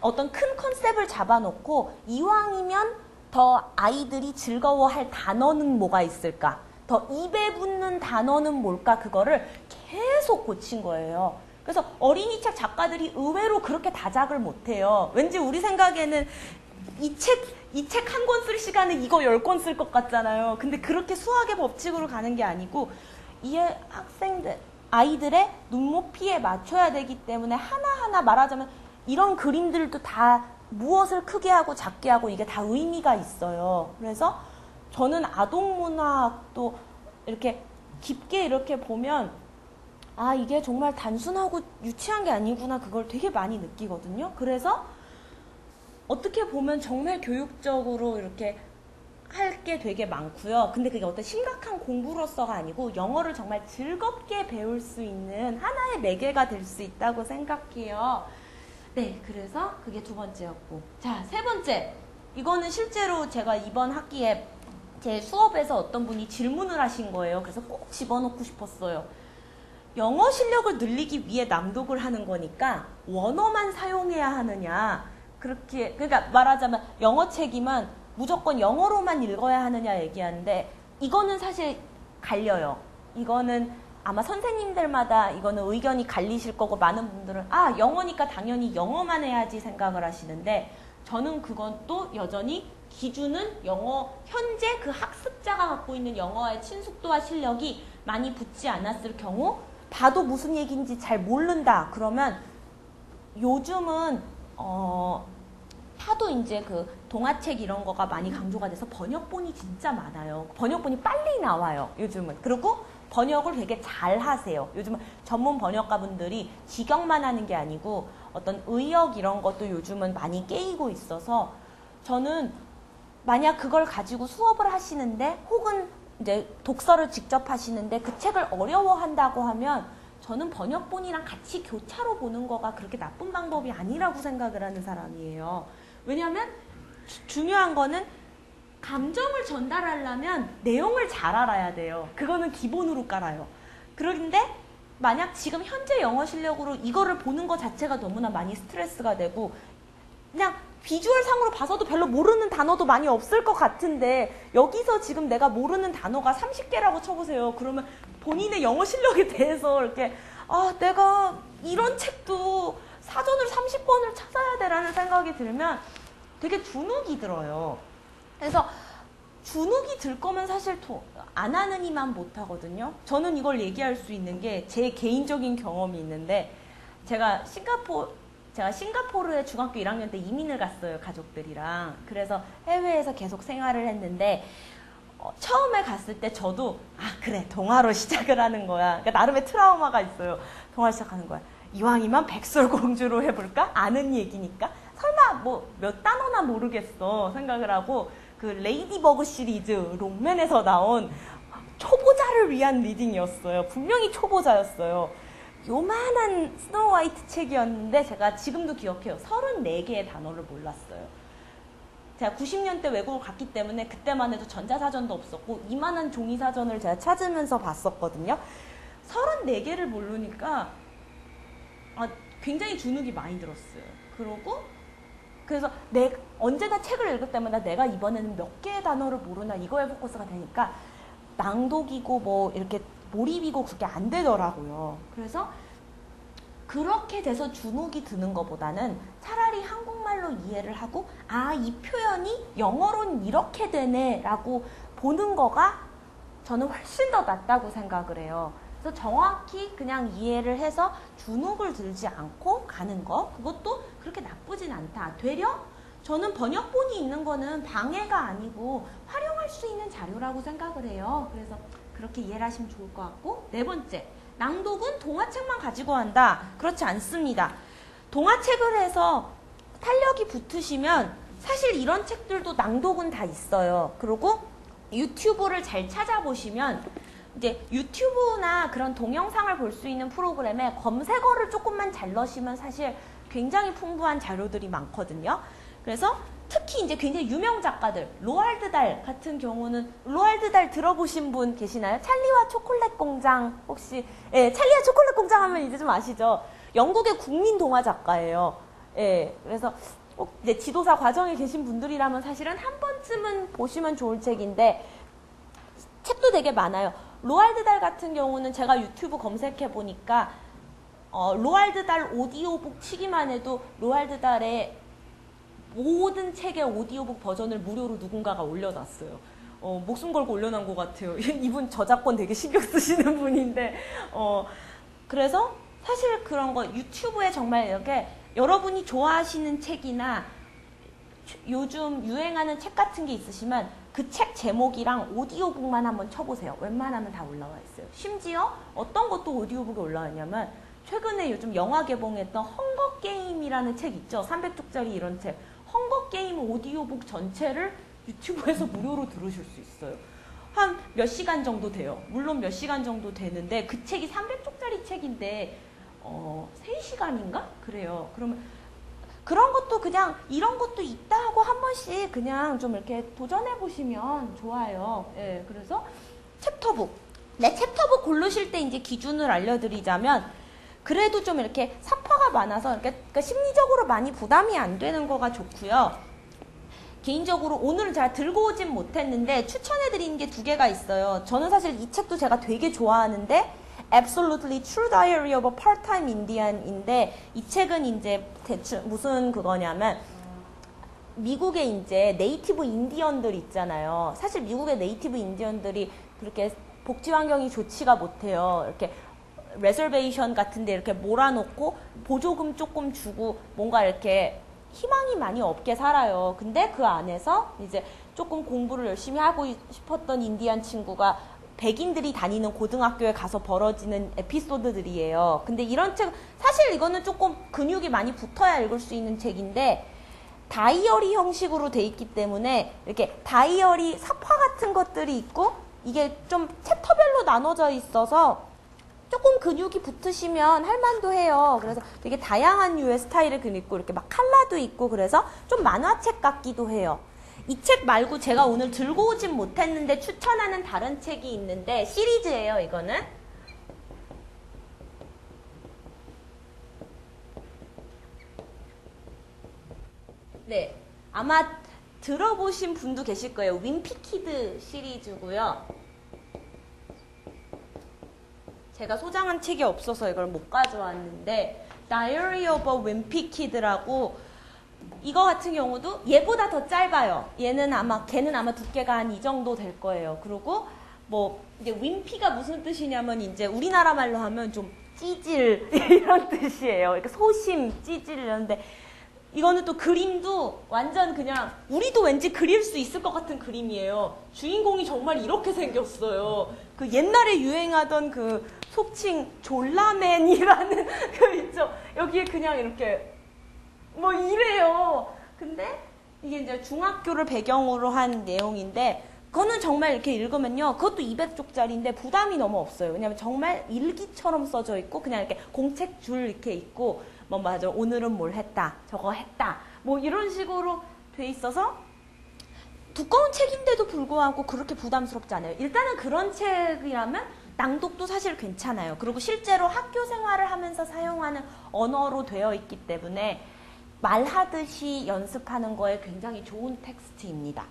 어떤 큰 컨셉을 잡아놓고, 이왕이면 더 아이들이 즐거워할 단어는 뭐가 있을까? 더 입에 붙는 단어는 뭘까? 그거를 계속 고친 거예요. 그래서 어린이책 작가들이 의외로 그렇게 다작을 못해요. 왠지 우리 생각에는 이 책 한 권 쓸 시간에 이거 10권 쓸 것 같잖아요. 근데 그렇게 수학의 법칙으로 가는 게 아니고, 이 아이들의 눈높이에 맞춰야 되기 때문에 하나하나 말하자면 이런 그림들도 다 무엇을 크게 하고 작게 하고 이게 다 의미가 있어요. 그래서 저는 아동문학도 이렇게 깊게 이렇게 보면, 아, 이게 정말 단순하고 유치한 게 아니구나, 그걸 되게 많이 느끼거든요. 그래서 어떻게 보면 정말 교육적으로 이렇게 할 게 되게 많고요. 근데 그게 어떤 심각한 공부로서가 아니고 영어를 정말 즐겁게 배울 수 있는 하나의 매개가 될 수 있다고 생각해요. 네, 그래서 그게 두 번째였고. 자, 세 번째. 이거는 실제로 제가 이번 학기에 제 수업에서 어떤 분이 질문을 하신 거예요. 그래서 꼭 집어넣고 싶었어요. 영어 실력을 늘리기 위해 낭독을 하는 거니까 원어만 사용해야 하느냐, 그렇게, 그러니까 말하자면 영어 책이면 무조건 영어로만 읽어야 하느냐 얘기하는데, 이거는 사실 갈려요. 이거는 아마 선생님들마다 이거는 의견이 갈리실 거고, 많은 분들은 아, 영어니까 당연히 영어만 해야지 생각을 하시는데, 저는 그것도 여전히 기준은 영어, 현재 그 학습자가 갖고 있는 영어의 친숙도와 실력이 많이 붙지 않았을 경우, 봐도 무슨 얘기인지 잘 모른다 그러면, 요즘은 하도 이제 그 동화책 이런 거가 많이 강조가 돼서 번역본이 진짜 많아요. 번역본이 빨리 나와요, 요즘은. 그리고 번역을 되게 잘 하세요. 요즘은 전문 번역가분들이 직역만 하는 게 아니고 어떤 의역 이런 것도 요즘은 많이 깨이고 있어서, 저는 만약 그걸 가지고 수업을 하시는데, 혹은 이제 독서를 직접 하시는데 그 책을 어려워한다고 하면, 저는 번역본이랑 같이 교차로 보는 거가 그렇게 나쁜 방법이 아니라고 생각을 하는 사람이에요. 왜냐하면 중요한 거는 감정을 전달하려면 내용을 잘 알아야 돼요. 그거는 기본으로 깔아요. 그런데 만약 지금 현재 영어 실력으로 이거를 보는 것 자체가 너무나 많이 스트레스가 되고, 그냥 비주얼 상으로 봐서도 별로 모르는 단어도 많이 없을 것 같은데, 여기서 지금 내가 모르는 단어가 30개라고 쳐보세요. 그러면 본인의 영어 실력에 대해서 이렇게, 아, 내가 이런 책도 사전을 30권을 찾아야 되라는 생각이 들면 되게 주눅이 들어요. 그래서 주눅이 들 거면 사실 안 하는 이만 못 하거든요. 저는 이걸 얘기할 수 있는 게 제 개인적인 경험이 있는데, 제가 싱가포르에 중학교 1학년 때 이민을 갔어요, 가족들이랑. 그래서 해외에서 계속 생활을 했는데, 처음에 갔을 때 저도 그래, 동화로 시작을 하는 거야. 그러니까 나름의 트라우마가 있어요. 동화 시작하는 거야. 이왕이면 백설공주로 해볼까? 아는 얘기니까. 설마 뭐 몇 단어나 모르겠어 생각을 하고, 그 레이디버그 시리즈 롱맨에서 나온 초보자를 위한 리딩이었어요. 분명히 초보자였어요. 요만한 스노우 화이트 책이었는데 제가 지금도 기억해요. 34개의 단어를 몰랐어요. 제가 90년대 외국을 갔기 때문에 그때만 해도 전자사전도 없었고 이만한 종이사전을 제가 찾으면서 봤었거든요. 34개를 모르니까 굉장히 주눅이 많이 들었어요. 그러고 그래서 언제나 책을 읽을 때마다 내가 이번에는 몇 개의 단어를 모르나 이거에 포커스가 되니까 낭독이고 뭐 이렇게 몰입이고 그게 안 되더라고요. 그래서 그렇게 돼서 주눅이 드는 것보다는 차라리 한국말로 이해를 하고 아, 이 표현이 영어로는 이렇게 되네 라고 보는 거가 저는 훨씬 더 낫다고 생각을 해요. 그래서 정확히 그냥 이해를 해서 주눅을 들지 않고 가는 거, 그것도 그렇게 나쁘진 않다. 되려 저는 번역본이 있는 거는 방해가 아니고 활용할 수 있는 자료라고 생각을 해요. 그래서 그렇게 이해를 하시면 좋을 것 같고, 네 번째, 낭독은 동화책만 가지고 한다. 그렇지 않습니다. 동화책을 해서 탄력이 붙으시면 사실 이런 책들도 낭독은 다 있어요. 그리고 유튜브를 잘 찾아보시면 이제 유튜브나 그런 동영상을 볼 수 있는 프로그램에 검색어를 조금만 잘 넣으시면 사실 굉장히 풍부한 자료들이 많거든요. 그래서 특히 이제 굉장히 유명 작가들, 로알드 달 같은 경우는, 로알드 달 들어보신 분 계시나요? 찰리와 초콜릿 공장, 혹시, 예, 찰리와 초콜릿 공장 하면 이제 좀 아시죠? 영국의 국민 동화 작가예요. 예, 그래서 이제 지도사 과정에 계신 분들이라면 사실은 한 번쯤은 보시면 좋을 책인데, 책도 되게 많아요. 로알드 달 같은 경우는 제가 유튜브 검색해 보니까, 로알드 달 오디오북 치기만 해도 로알드 달의 모든 책의 오디오북 버전을 무료로 누군가가 올려놨어요. 목숨 걸고 올려놓은 것 같아요. 이분 저작권 되게 신경 쓰시는 분인데, 그래서 사실 그런 거 유튜브에 정말 이렇게 여러분이 좋아하시는 책이나 요즘 유행하는 책 같은 게 있으시면 그 책 제목이랑 오디오북만 한번 쳐보세요. 웬만하면 다 올라와 있어요. 심지어 어떤 것도 오디오북에 올라와 있냐면 최근에 요즘 영화 개봉했던 헝거게임이라는 책 있죠. 300쪽짜리 이런 책. 헝거게임 오디오북 전체를 유튜브에서 무료로 들으실 수 있어요. 한 몇 시간 정도 돼요. 물론 몇 시간 정도 되는데 그 책이 300쪽짜리 책인데 3시간인가? 그래요. 그러면 그런 것도 그냥 이런 것도 있다 하고 한 번씩 그냥 좀 이렇게 도전해 보시면 좋아요. 예, 그래서 챕터북. 네, 챕터북 고르실 때 이제 기준을 알려드리자면 그래도 좀 이렇게 사파가 많아서 이렇게 그러니까 심리적으로 많이 부담이 안 되는 거가 좋고요. 개인적으로 오늘은 제가 들고 오진 못했는데 추천해드리는 게 2개가 있어요. 저는 사실 이 책도 제가 되게 좋아하는데 Absolutely True Diary of a Part-Time Indian인데 이 책은 이제 대충 무슨 그거냐면 미국의 이제 네이티브 인디언들 있잖아요. 사실 미국의 네이티브 인디언들이 그렇게 복지 환경이 좋지가 못해요. 이렇게 레저베이션 같은데 이렇게 몰아놓고 보조금 조금 주고 뭔가 이렇게 희망이 많이 없게 살아요. 근데 그 안에서 이제 조금 공부를 열심히 하고 싶었던 인디안 친구가 백인들이 다니는 고등학교에 가서 벌어지는 에피소드들이에요. 근데 이런 책, 사실 이거는 조금 근육이 많이 붙어야 읽을 수 있는 책인데 다이어리 형식으로 돼 있기 때문에 이렇게 다이어리 사파 같은 것들이 있고 이게 좀 챕터별로 나눠져 있어서 조금 근육이 붙으시면 할만도 해요. 그래서 되게 다양한 류의 스타일의 근육 있고 이렇게 막 컬러도 있고 그래서 좀 만화책 같기도 해요. 이 책 말고 제가 오늘 들고 오진 못했는데 추천하는 다른 책이 있는데 시리즈예요, 이거는. 네, 아마 들어보신 분도 계실 거예요. 윈피키드 시리즈고요. 제가 소장한 책이 없어서 이걸 못 가져왔는데 Diary of a Wimpy Kid라고 이거 같은 경우도 얘보다 더 짧아요. 걔는 아마 두께가 한 이 정도 될 거예요. 그리고 뭐 이제 윈피가 무슨 뜻이냐면 이제 우리나라 말로 하면 좀 찌질 이런 뜻이에요. 이렇게 소심, 찌질 이런데 이거는 또 그림도 완전 그냥 우리도 왠지 그릴 수 있을 것 같은 그림이에요. 주인공이 정말 이렇게 생겼어요. 그 옛날에 유행하던 그 속칭 졸라맨이라는 그 있죠. 여기에 그냥 이렇게 뭐 이래요. 근데 이게 이제 중학교를 배경으로 한 내용인데 그거는 정말 이렇게 읽으면요. 그것도 200쪽짜리인데 부담이 너무 없어요. 왜냐면 정말 일기처럼 써져 있고 그냥 이렇게 공책줄 이렇게 있고 뭐 맞아. 오늘은 뭘 했다. 저거 했다. 뭐 이런 식으로 돼 있어서 두꺼운 책인데도 불구하고 그렇게 부담스럽지 않아요. 일단은 그런 책이라면 낭독도 사실 괜찮아요. 그리고 실제로 학교 생활을 하면서 사용하는 언어로 되어 있기 때문에 말하듯이 연습하는 거에 굉장히 좋은 텍스트입니다.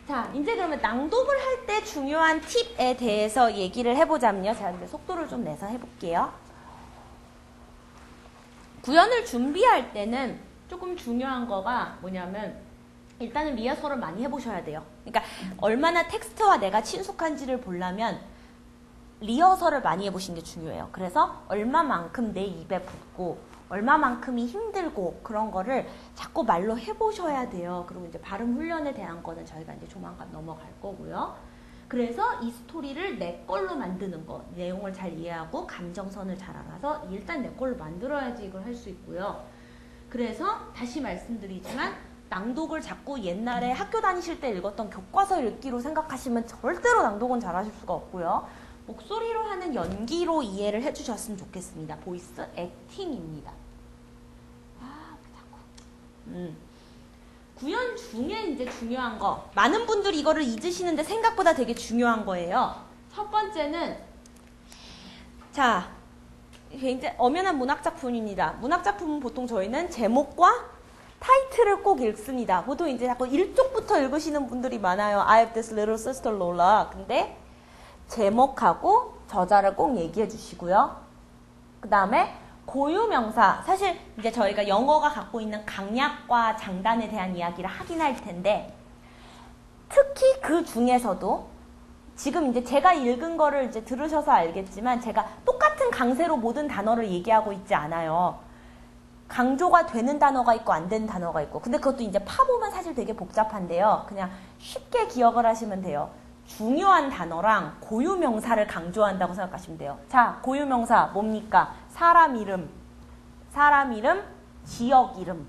자, 이제 그러면 낭독을 할 때 중요한 팁에 대해서 얘기를 해보자면요. 제가 이제 속도를 좀 내서 해볼게요. 구연을 준비할 때는 조금 중요한 거가 뭐냐면 일단은 리허설을 많이 해보셔야 돼요. 그러니까 얼마나 텍스트와 내가 친숙한지를 보려면 리허설을 많이 해보시는 게 중요해요. 그래서 얼마만큼 내 입에 붙고 얼마만큼이 힘들고 그런 거를 자꾸 말로 해보셔야 돼요. 그리고 이제 발음 훈련에 대한 거는 저희가 이제 조만간 넘어갈 거고요. 그래서 이 스토리를 내 걸로 만드는 거, 내용을 잘 이해하고 감정선을 잘 알아서 일단 내 걸로 만들어야지 이걸 할 수 있고요. 그래서 다시 말씀드리지만 낭독을 자꾸 옛날에 학교 다니실 때 읽었던 교과서 읽기로 생각하시면 절대로 낭독은 잘 하실 수가 없고요. 목소리로 하는 연기로 이해를 해주셨으면 좋겠습니다. 보이스 액팅입니다. 구연 중에 이제 중요한 거, 많은 분들이 이거를 잊으시는데 생각보다 되게 중요한 거예요. 첫 번째는 자, 굉장히 엄연한 문학작품입니다. 문학작품은 보통 저희는 제목과 타이틀을 꼭 읽습니다. 보통 이제 자꾸 1쪽부터 읽으시는 분들이 많아요. I have this little sister Lola. 근데 제목하고 저자를 꼭 얘기해 주시고요. 그 다음에 고유명사, 사실 이제 저희가 영어가 갖고 있는 강약과 장단에 대한 이야기를 하긴 할 텐데 특히 그 중에서도 지금 이제 제가 읽은 거를 이제 들으셔서 알겠지만 제가 똑같은 강세로 모든 단어를 얘기하고 있지 않아요. 강조가 되는 단어가 있고 안 되는 단어가 있고 근데 그것도 이제 파보면 사실 되게 복잡한데요. 그냥 쉽게 기억을 하시면 돼요. 중요한 단어랑 고유명사를 강조한다고 생각하시면 돼요. 자, 고유명사 뭡니까? 사람 이름, 지역 이름.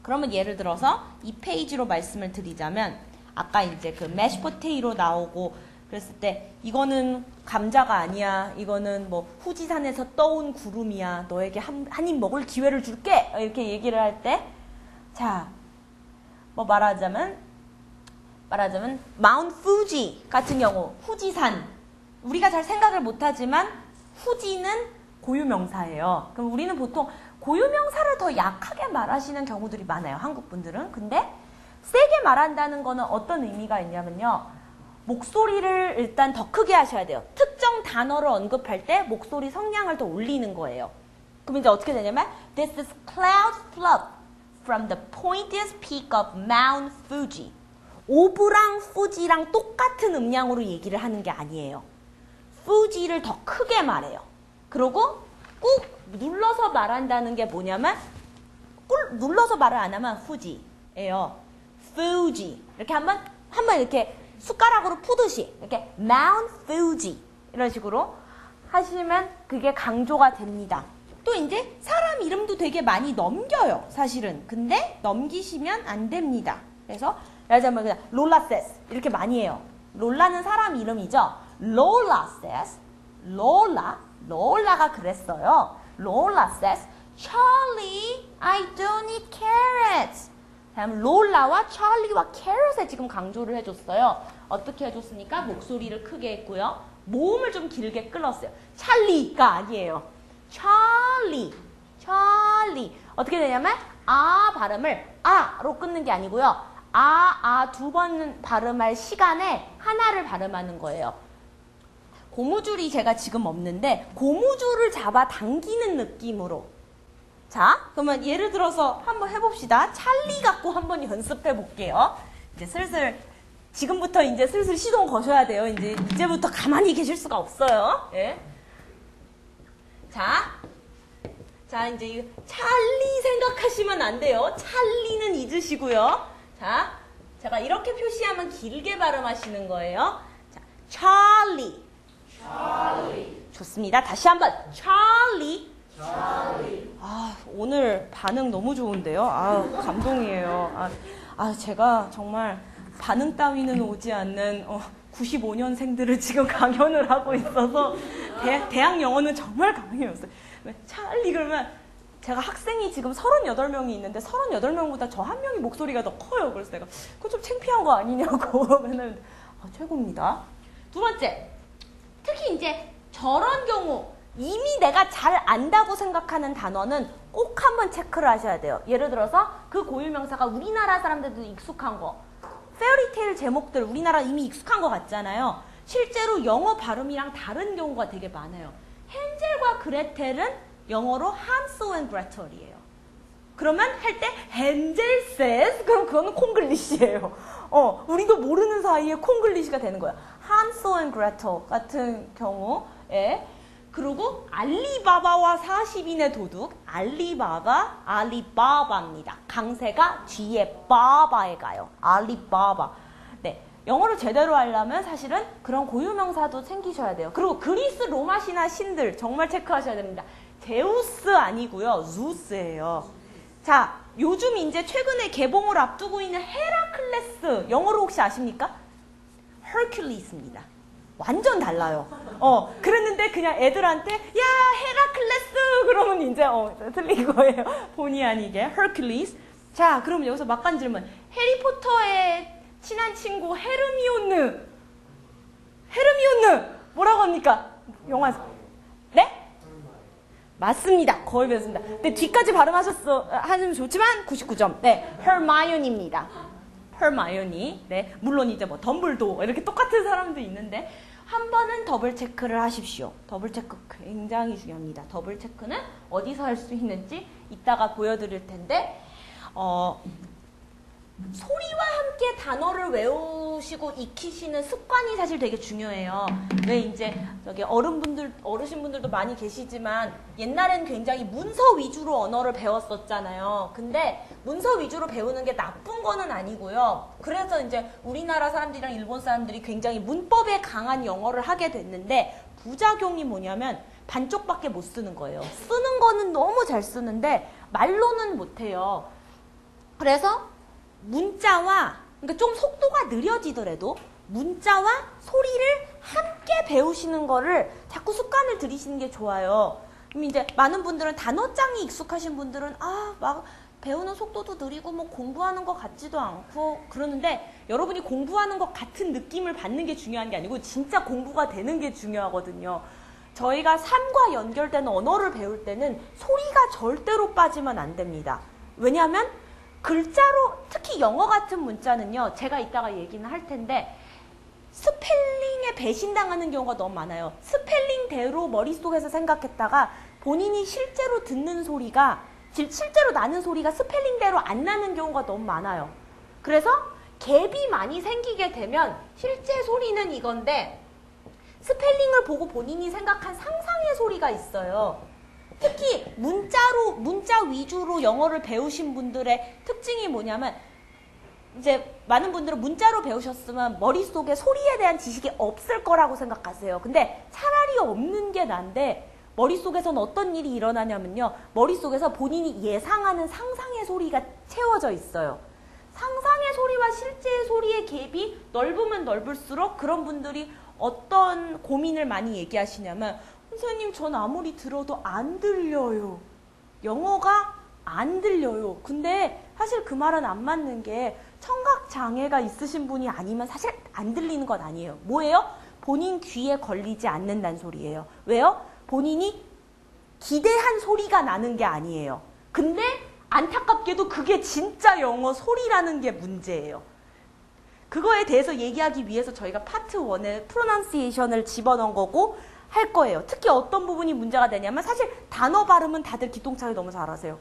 그러면 예를 들어서 이 페이지로 말씀을 드리자면 아까 이제 그 매쉬 포테이로 나오고 그랬을 때 이거는 감자가 아니야. 이거는 뭐 후지산에서 떠온 구름이야. 너에게 한 입 먹을 기회를 줄게. 이렇게 얘기를 할 때 자, 뭐 말하자면 마운트 fuji 같은 경우 후지산 우리가 잘 생각을 못하지만 후지는 고유명사예요. 그럼 우리는 보통 고유명사를 더 약하게 말하시는 경우들이 많아요. 한국 분들은. 근데 세게 말한다는 거는 어떤 의미가 있냐면요. 목소리를 일단 더 크게 하셔야 돼요. 특정 단어를 언급할 때 목소리 성량을 더 올리는 거예요. 그럼 이제 어떻게 되냐면 This is cloud fluff from the pointiest peak of Mount Fuji. 오브랑 fuji랑 똑같은 음량으로 얘기를 하는 게 아니에요. fuji를 더 크게 말해요. 그리고 꾹 눌러서 말한다는 게 뭐냐면 꾹 눌러서 말을 안 하면 fuji예요. fuji 이렇게 한번 이렇게 숟가락으로 푸듯이 이렇게 Mount Fuji 이런 식으로 하시면 그게 강조가 됩니다. 또 이제 사람 이름도 되게 많이 넘겨요. 사실은. 근데 넘기시면 안 됩니다. 그래서 예를 들면 그냥 Lola says 이렇게 많이 해요. 롤라는 사람 이름이죠. Lola says Lola가 그랬어요. Lola says Charlie, I don't eat carrots. 다음 롤라와 찰리와 캐럿에 지금 강조를 해줬어요. 어떻게 해줬습니까? 목소리를 크게 했고요. 모음을 좀 길게 끌었어요. 찰리가 아니에요. 찰리. 어떻게 되냐면 아 발음을 아로 끊는 게 아니고요. 두 번 발음할 시간에 하나를 발음하는 거예요. 고무줄이 제가 지금 없는데 고무줄을 잡아 당기는 느낌으로. 자, 그러면 예를 들어서 한번 해봅시다. 찰리 갖고 한번 연습해 볼게요. 이제 지금부터 이제 슬슬 시동 거셔야 돼요. 이제부터 가만히 계실 수가 없어요. 예. 자, 이제 이 찰리 생각하시면 안 돼요. 찰리는 잊으시고요. 자, 제가 이렇게 표시하면 길게 발음하시는 거예요. 자, 찰리. 좋습니다. 다시 한번 찰리. 오늘 반응 너무 좋은데요. 감동이에요. 제가 정말 반응 따위는 오지 않는 95년생들을 지금 강연을 하고 있어서 대학 영어는 정말 강연이었어요. 찰리 그러면 제가 학생이 지금 38명이 있는데 38명보다 저 한 명이 목소리가 더 커요. 그래서 내가 그거 좀 창피한 거 아니냐고 맨날 최고입니다. 두 번째, 특히 이제 저런 경우 이미 내가 잘 안다고 생각하는 단어는 꼭 한번 체크를 하셔야 돼요. 예를 들어서 그 고유명사가 우리나라 사람들도 익숙한 거, 페어리테일 제목들 우리나라 이미 익숙한 거 같잖아요. 실제로 영어 발음이랑 다른 경우가 되게 많아요. 헨젤과 그레텔은 영어로 한스 앤 그레텔이에요. 그러면 할 때 헨젤 says 그럼 그거는 콩글리시예요. 우리도 모르는 사이에 콩글리시가 되는 거야. 한스 앤 그레텔 같은 경우에 그리고 알리바바와 40인의 도둑 알리바바입니다. 강세가 뒤에 바바에 가요. 알리바바. 네, 영어를 제대로 하려면 사실은 그런 고유명사도 챙기셔야 돼요. 그리고 그리스 로마 신화 신들 정말 체크하셔야 됩니다. 제우스 아니고요. zu스예요. 자, 요즘 이제 최근에 개봉을 앞두고 있는 헤라클레스 영어로 혹시 아십니까? Hercules입니다. 완전 달라요. 그랬는데 그냥 애들한테 야 헤라클레스 그러면 이제 틀린 거예요. 본의 아니게 Hercules. 자, 그럼 여기서 막간 질문. 해리포터의 친한 친구 헤르미온느 뭐라고 합니까? 영화에서. 네? 맞습니다. 거의 배웠습니다. 근데 뒤까지 하면 좋지만 99점. 네, hermione입니다. hermione. 네, 물론 이제 뭐 덤블도 이렇게 똑같은 사람도 있는데 한 번은 더블 체크를 하십시오. 더블 체크 굉장히 중요합니다. 더블 체크는 어디서 할 수 있는지 이따가 보여드릴 텐데 소리와 함께 단어를 외우시고 익히시는 습관이 사실 되게 중요해요. 왜 이제 저기 어르신분들도 많이 계시지만 옛날엔 굉장히 문서 위주로 언어를 배웠었잖아요. 근데 문서 위주로 배우는 게 나쁜 거는 아니고요. 그래서 이제 우리나라 사람들이랑 일본 사람들이 굉장히 문법에 강한 영어를 하게 됐는데 부작용이 뭐냐면 반쪽밖에 못 쓰는 거예요. 쓰는 거는 너무 잘 쓰는데 말로는 못해요. 그래서 문자와 그러니까 좀 속도가 느려지더라도 문자와 소리를 함께 배우시는 거를 자꾸 습관을 들이시는 게 좋아요. 그럼 이제 많은 분들은 단어장이 익숙하신 분들은 막 배우는 속도도 느리고 뭐 공부하는 것 같지도 않고 그러는데 여러분이 공부하는 것 같은 느낌을 받는 게 중요한 게 아니고 진짜 공부가 되는 게 중요하거든요. 저희가 삶과 연결된 언어를 배울 때는 소리가 절대로 빠지면 안 됩니다. 왜냐하면 글자로 특히 영어 같은 문자는요. 제가 이따가 얘기는 할 텐데 스펠링에 배신당하는 경우가 너무 많아요. 스펠링대로 머릿속에서 생각했다가 본인이 실제로 듣는 소리가 실제로 나는 소리가 스펠링대로 안 나는 경우가 너무 많아요. 그래서 갭이 많이 생기게 되면 실제 소리는 이건데 스펠링을 보고 본인이 생각한 상상의 소리가 있어요. 특히 문자 위주로 영어를 배우신 분들의 특징이 뭐냐면 이제 많은 분들은 문자로 배우셨으면 머릿속에 소리에 대한 지식이 없을 거라고 생각하세요. 근데 차라리 없는 게 난데 머릿속에서는 어떤 일이 일어나냐면요. 머릿속에서 본인이 예상하는 상상의 소리가 채워져 있어요. 상상의 소리와 실제의 소리의 갭이 넓으면 넓을수록 그런 분들이 어떤 고민을 많이 얘기하시냐면 선생님, 전 아무리 들어도 안 들려요. 영어가 안 들려요. 근데 사실 그 말은 안 맞는 게 청각장애가 있으신 분이 아니면 사실 안 들리는 건 아니에요. 뭐예요? 본인 귀에 걸리지 않는다는 소리예요. 왜요? 본인이 기대한 소리가 나는 게 아니에요. 근데 안타깝게도 그게 진짜 영어 소리라는 게 문제예요. 그거에 대해서 얘기하기 위해서 저희가 파트 1에 프로넌시에이션을 집어넣은 거고 할 거예요. 특히 어떤 부분이 문제가 되냐면 사실 단어 발음은 다들 기똥차게 너무 잘하세요.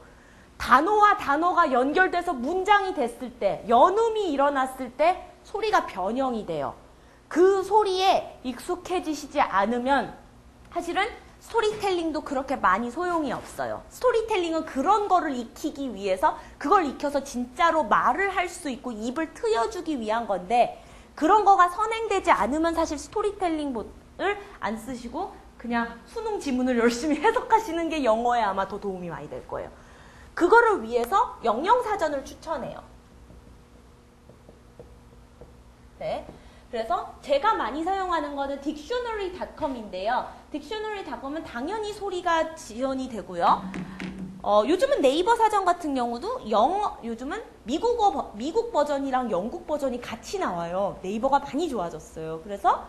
단어와 단어가 연결돼서 문장이 됐을 때 연음이 일어났을 때 소리가 변형이 돼요. 그 소리에 익숙해지시지 않으면 사실은 스토리텔링도 그렇게 많이 소용이 없어요. 스토리텔링은 그런 거를 익히기 위해서 그걸 익혀서 진짜로 말을 할 수 있고 입을 트여주기 위한 건데 그런 거가 선행되지 않으면 사실 스토리텔링을 안 쓰시고 그냥 수능 지문을 열심히 해석하시는 게 영어에 아마 더 도움이 많이 될 거예요. 그거를 위해서 영영사전을 추천해요. 네. 그래서 제가 많이 사용하는 거는 dictionary.com인데요. dictionary.com은 당연히 소리가 지원이 되고요. 요즘은 네이버 사전 같은 경우도 요즘은 미국 버전이랑 영국 버전이 같이 나와요. 네이버가 많이 좋아졌어요. 그래서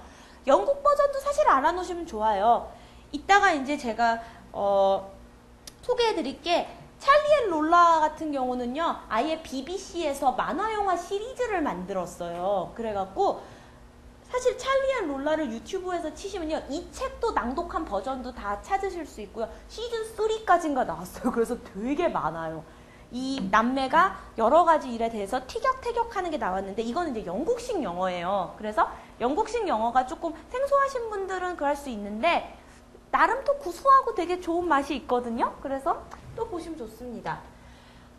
영국 버전도 사실 알아놓으시면 좋아요. 이따가 이제 제가, 소개해 드릴게. 찰리 앤 롤라 같은 경우는요, 아예 BBC에서 만화영화 시리즈를 만들었어요. 그래갖고, 사실 찰리 앤 롤라를 유튜브에서 치시면요, 이 책도 낭독한 버전도 다 찾으실 수 있고요. 시즌 3까지인가 나왔어요. 그래서 되게 많아요. 이 남매가 여러 가지 일에 대해서 티격태격하는 게 나왔는데, 이거는 이제 영국식 영어예요. 그래서 영국식 영어가 조금 생소하신 분들은 그럴 수 있는데, 나름 또 구수하고 되게 좋은 맛이 있거든요. 그래서 또 보시면 좋습니다.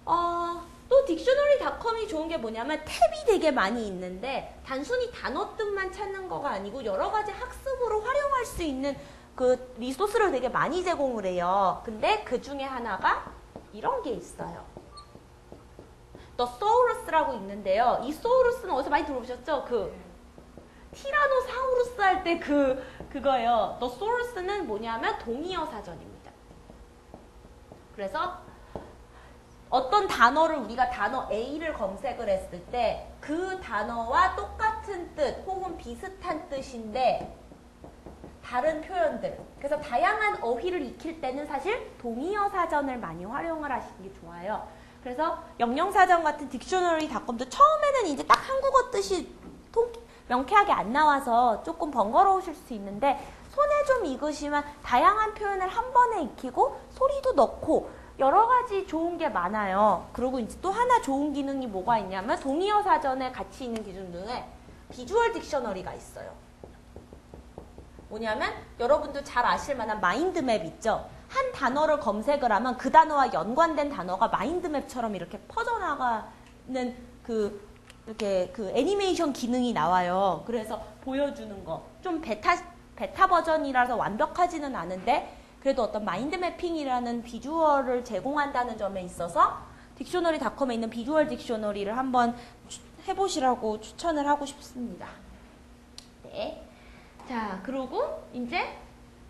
또 딕셔너리닷컴이 좋은 게 뭐냐면 탭이 되게 많이 있는데 단순히 단어 뜻만 찾는 거가 아니고 여러 가지 학습으로 활용할 수 있는 그 리소스를 되게 많이 제공을 해요. 근데 그 중에 하나가 이런 게 있어요. 더소우루스라고 있는데요. 이 소우루스는 어디서 많이 들어보셨죠? 티라노사우루스 할 때 그거예요. 더소우루스는 뭐냐면 동의어 사전입니다. 그래서 어떤 단어를 우리가 단어 A를 검색을 했을 때 그 단어와 똑같은 뜻 혹은 비슷한 뜻인데 다른 표현들, 그래서 다양한 어휘를 익힐 때는 사실 동의어 사전을 많이 활용을 하시는 게 좋아요. 그래서 영영사전 같은 딕셔너리닷컴도 처음에는 이제 딱 한국어 뜻이 명쾌하게 안 나와서 조금 번거로우실 수 있는데 손에 좀 익으시면 다양한 표현을 한 번에 익히고 소리도 넣고 여러 가지 좋은 게 많아요. 그리고 이제 또 하나 좋은 기능이 뭐가 있냐면 동의어 사전에 같이 있는 기준 중에 비주얼 딕셔너리가 있어요. 뭐냐면 여러분도 잘 아실 만한 마인드맵 있죠? 한 단어를 검색을 하면 그 단어와 연관된 단어가 마인드맵처럼 이렇게 퍼져나가는 이렇게 애니메이션 기능이 나와요. 그래서 보여주는 거. 좀 베타 버전이라서 완벽하지는 않은데 그래도 어떤 마인드 매핑이라는 비주얼을 제공한다는 점에 있어서 딕셔너리닷컴에 있는 비주얼 딕셔너리를 한번 해보시라고 추천을 하고 싶습니다. 네. 자, 그리고 이제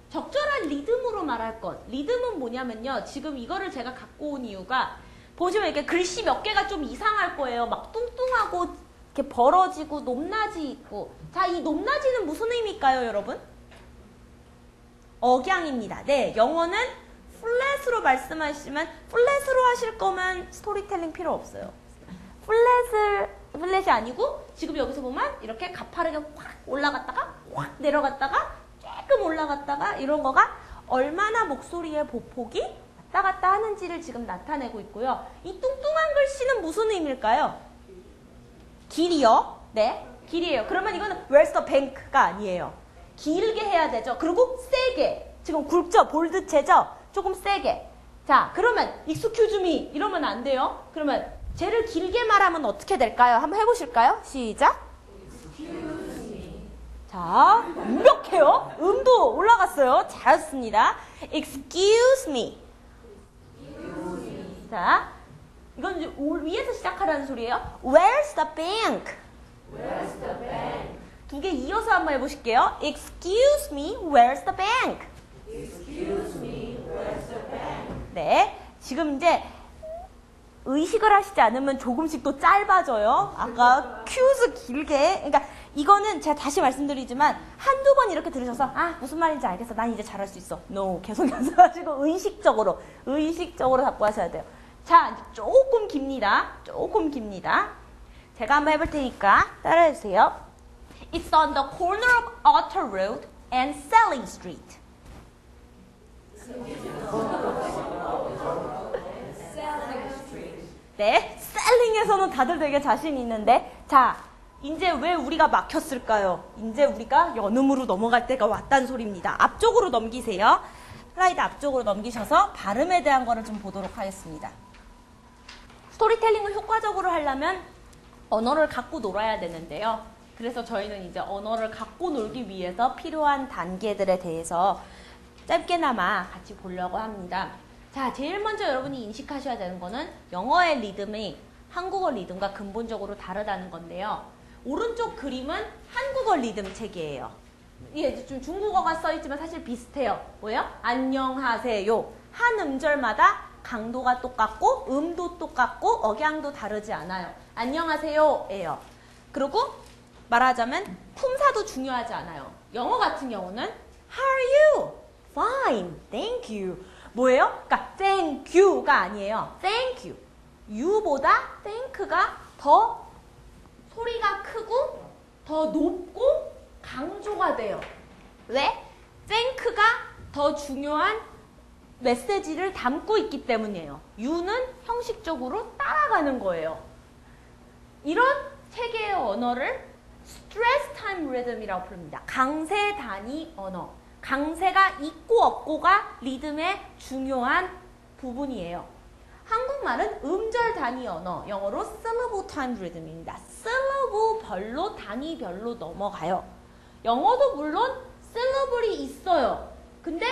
적절한 리듬으로 말할 것. 리듬은 뭐냐면요. 지금 이거를 제가 갖고 온 이유가 보시면 이렇게 글씨 몇 개가 좀 이상할 거예요. 막 뚱뚱하고 이렇게 벌어지고 높낮이 있고. 자, 이 높낮이는 무슨 의미일까요, 여러분? 억양입니다. 네, 영어는 플랫으로 말씀하시면 플랫으로 하실 거면 스토리텔링 필요 없어요. 플랫이 아니고 지금 여기서 보면 이렇게 가파르게 확 올라갔다가 확 내려갔다가 조금 올라갔다가 이런 거가 얼마나 목소리의 보폭이 왔다 갔다 하는지를 지금 나타내고 있고요. 이 뚱뚱한 글씨는 무슨 의미일까요? 길이요. 네, 길이에요. 그러면 이거는 Where's the bank가 아니에요. 길게 해야 되죠. 그리고 세게. 지금 굵죠? 볼드체죠? 조금 세게. 자, 그러면 excuse me 이러면 안 돼요. 그러면 쟤를 길게 말하면 어떻게 될까요? 한번 해보실까요? 시작. excuse me. 자, 완벽해요. 음도 올라갔어요. 잘했습니다. excuse me. 자, 이건 이제 위에서 시작하라는 소리예요. Where's the bank? Where's the bank? 두 개 이어서 한번 해보실게요. Excuse me, where's the bank? Excuse me, where's the bank? 네, 지금 이제 의식을 하시지 않으면 조금씩 또 짧아져요. 아까 큐즈 길게. 그러니까 이거는 제가 다시 말씀드리지만 한두 번 이렇게 들으셔서 무슨 말인지 알겠어. 난 이제 잘할 수 있어. No, 계속 연습하시고 의식적으로 자꾸 하셔야 돼요. 자, 조금 깁니다. 제가 한번 해볼 테니까 따라해주세요. It's on the corner of Otter Road and Selling Street. 네, 셀링에서는 다들 되게 자신 있는데 자, 이제 왜 우리가 막혔을까요? 이제 우리가 연음으로 넘어갈 때가 왔다는 소리입니다. 앞쪽으로 넘기세요. 슬라이드 앞쪽으로 넘기셔서 발음에 대한 거를 좀 보도록 하겠습니다. 스토리텔링을 효과적으로 하려면 언어를 갖고 놀아야 되는데요. 그래서 저희는 이제 언어를 갖고 놀기 위해서 필요한 단계들에 대해서 짧게나마 같이 보려고 합니다. 자, 제일 먼저 여러분이 인식하셔야 되는 거는 영어의 리듬이 한국어 리듬과 근본적으로 다르다는 건데요. 오른쪽 그림은 한국어 리듬 책이에요. 이게 좀 중국어가 써있지만 사실 비슷해요. 뭐예요? 안녕하세요. 한 음절마다 강도가 똑같고 음도 똑같고 억양도 다르지 않아요. 안녕하세요 예요. 그리고 말하자면 품사도 중요하지 않아요. 영어 같은 경우는 How are you? Fine, thank you. 뭐예요? 그러니까 thank you가 아니에요. thank you. you보다 thank가 더 소리가 크고 더 높고 강조가 돼요. 왜? thank가 더 중요한 메시지를 담고 있기 때문이에요. you는 형식적으로 따라가는 거예요. 이런 세 개의 언어를 stress time rhythm이라고 부릅니다. 강세 단위 언어. 강세가 있고 없고가 리듬의 중요한 부분이에요. 한국말은 음절 단위 언어, 영어로 syllable time rhythm입니다. syllable별로 단위별로 넘어가요. 영어도 물론 syllable이 있어요. 근데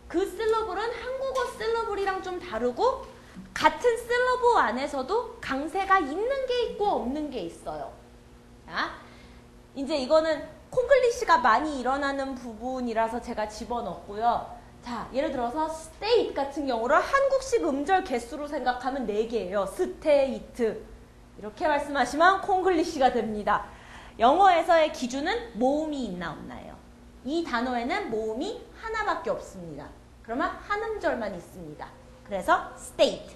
그 syllable은 한국어 syllable이랑 좀 다르고 같은 syllable 안에서도 강세가 있는 게 있고 없는 게 있어요. 자, 이제 이거는 콩글리시가 많이 일어나는 부분이라서 제가 집어넣었고요. 자, 예를 들어서 state 같은 경우를 한국식 음절 개수로 생각하면 4개예요. state. 이렇게 말씀하시면 콩글리시가 됩니다. 영어에서의 기준은 모음이 있나 없나예요. 이 단어에는 모음이 하나밖에 없습니다. 그러면 한 음절만 있습니다. 그래서 state,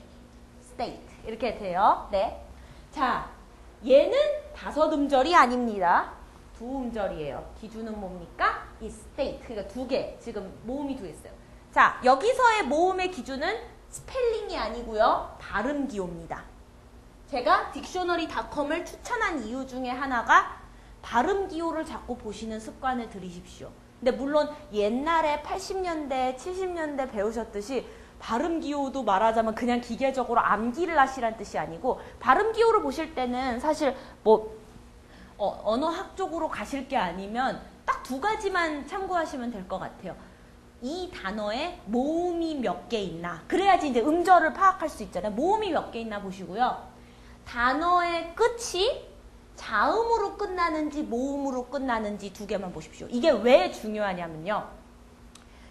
state 이렇게 돼요. 네. 자, 얘는 5음절이 아닙니다. 2음절이에요. 기준은 뭡니까? 이 state. 그러니까 2개. 지금 모음이 2개 있어요. 자, 여기서의 모음의 기준은 스펠링이 아니고요. 발음 기호입니다. 제가 딕셔너리닷컴을 추천한 이유 중에 하나가 발음 기호를 자꾸 보시는 습관을 들이십시오. 근데 물론 옛날에 80년대, 70년대 배우셨듯이 발음 기호도 말하자면 그냥 기계적으로 암기를 하시라는 뜻이 아니고 발음 기호를 보실 때는 사실 뭐 언어학 쪽으로 가실 게 아니면 딱 2가지만 참고하시면 될 것 같아요. 이 단어에 모음이 몇 개 있나. 그래야지 이제 음절을 파악할 수 있잖아요. 모음이 몇 개 있나 보시고요. 단어의 끝이 자음으로 끝나는지 모음으로 끝나는지 2개만 보십시오. 이게 왜 중요하냐면요.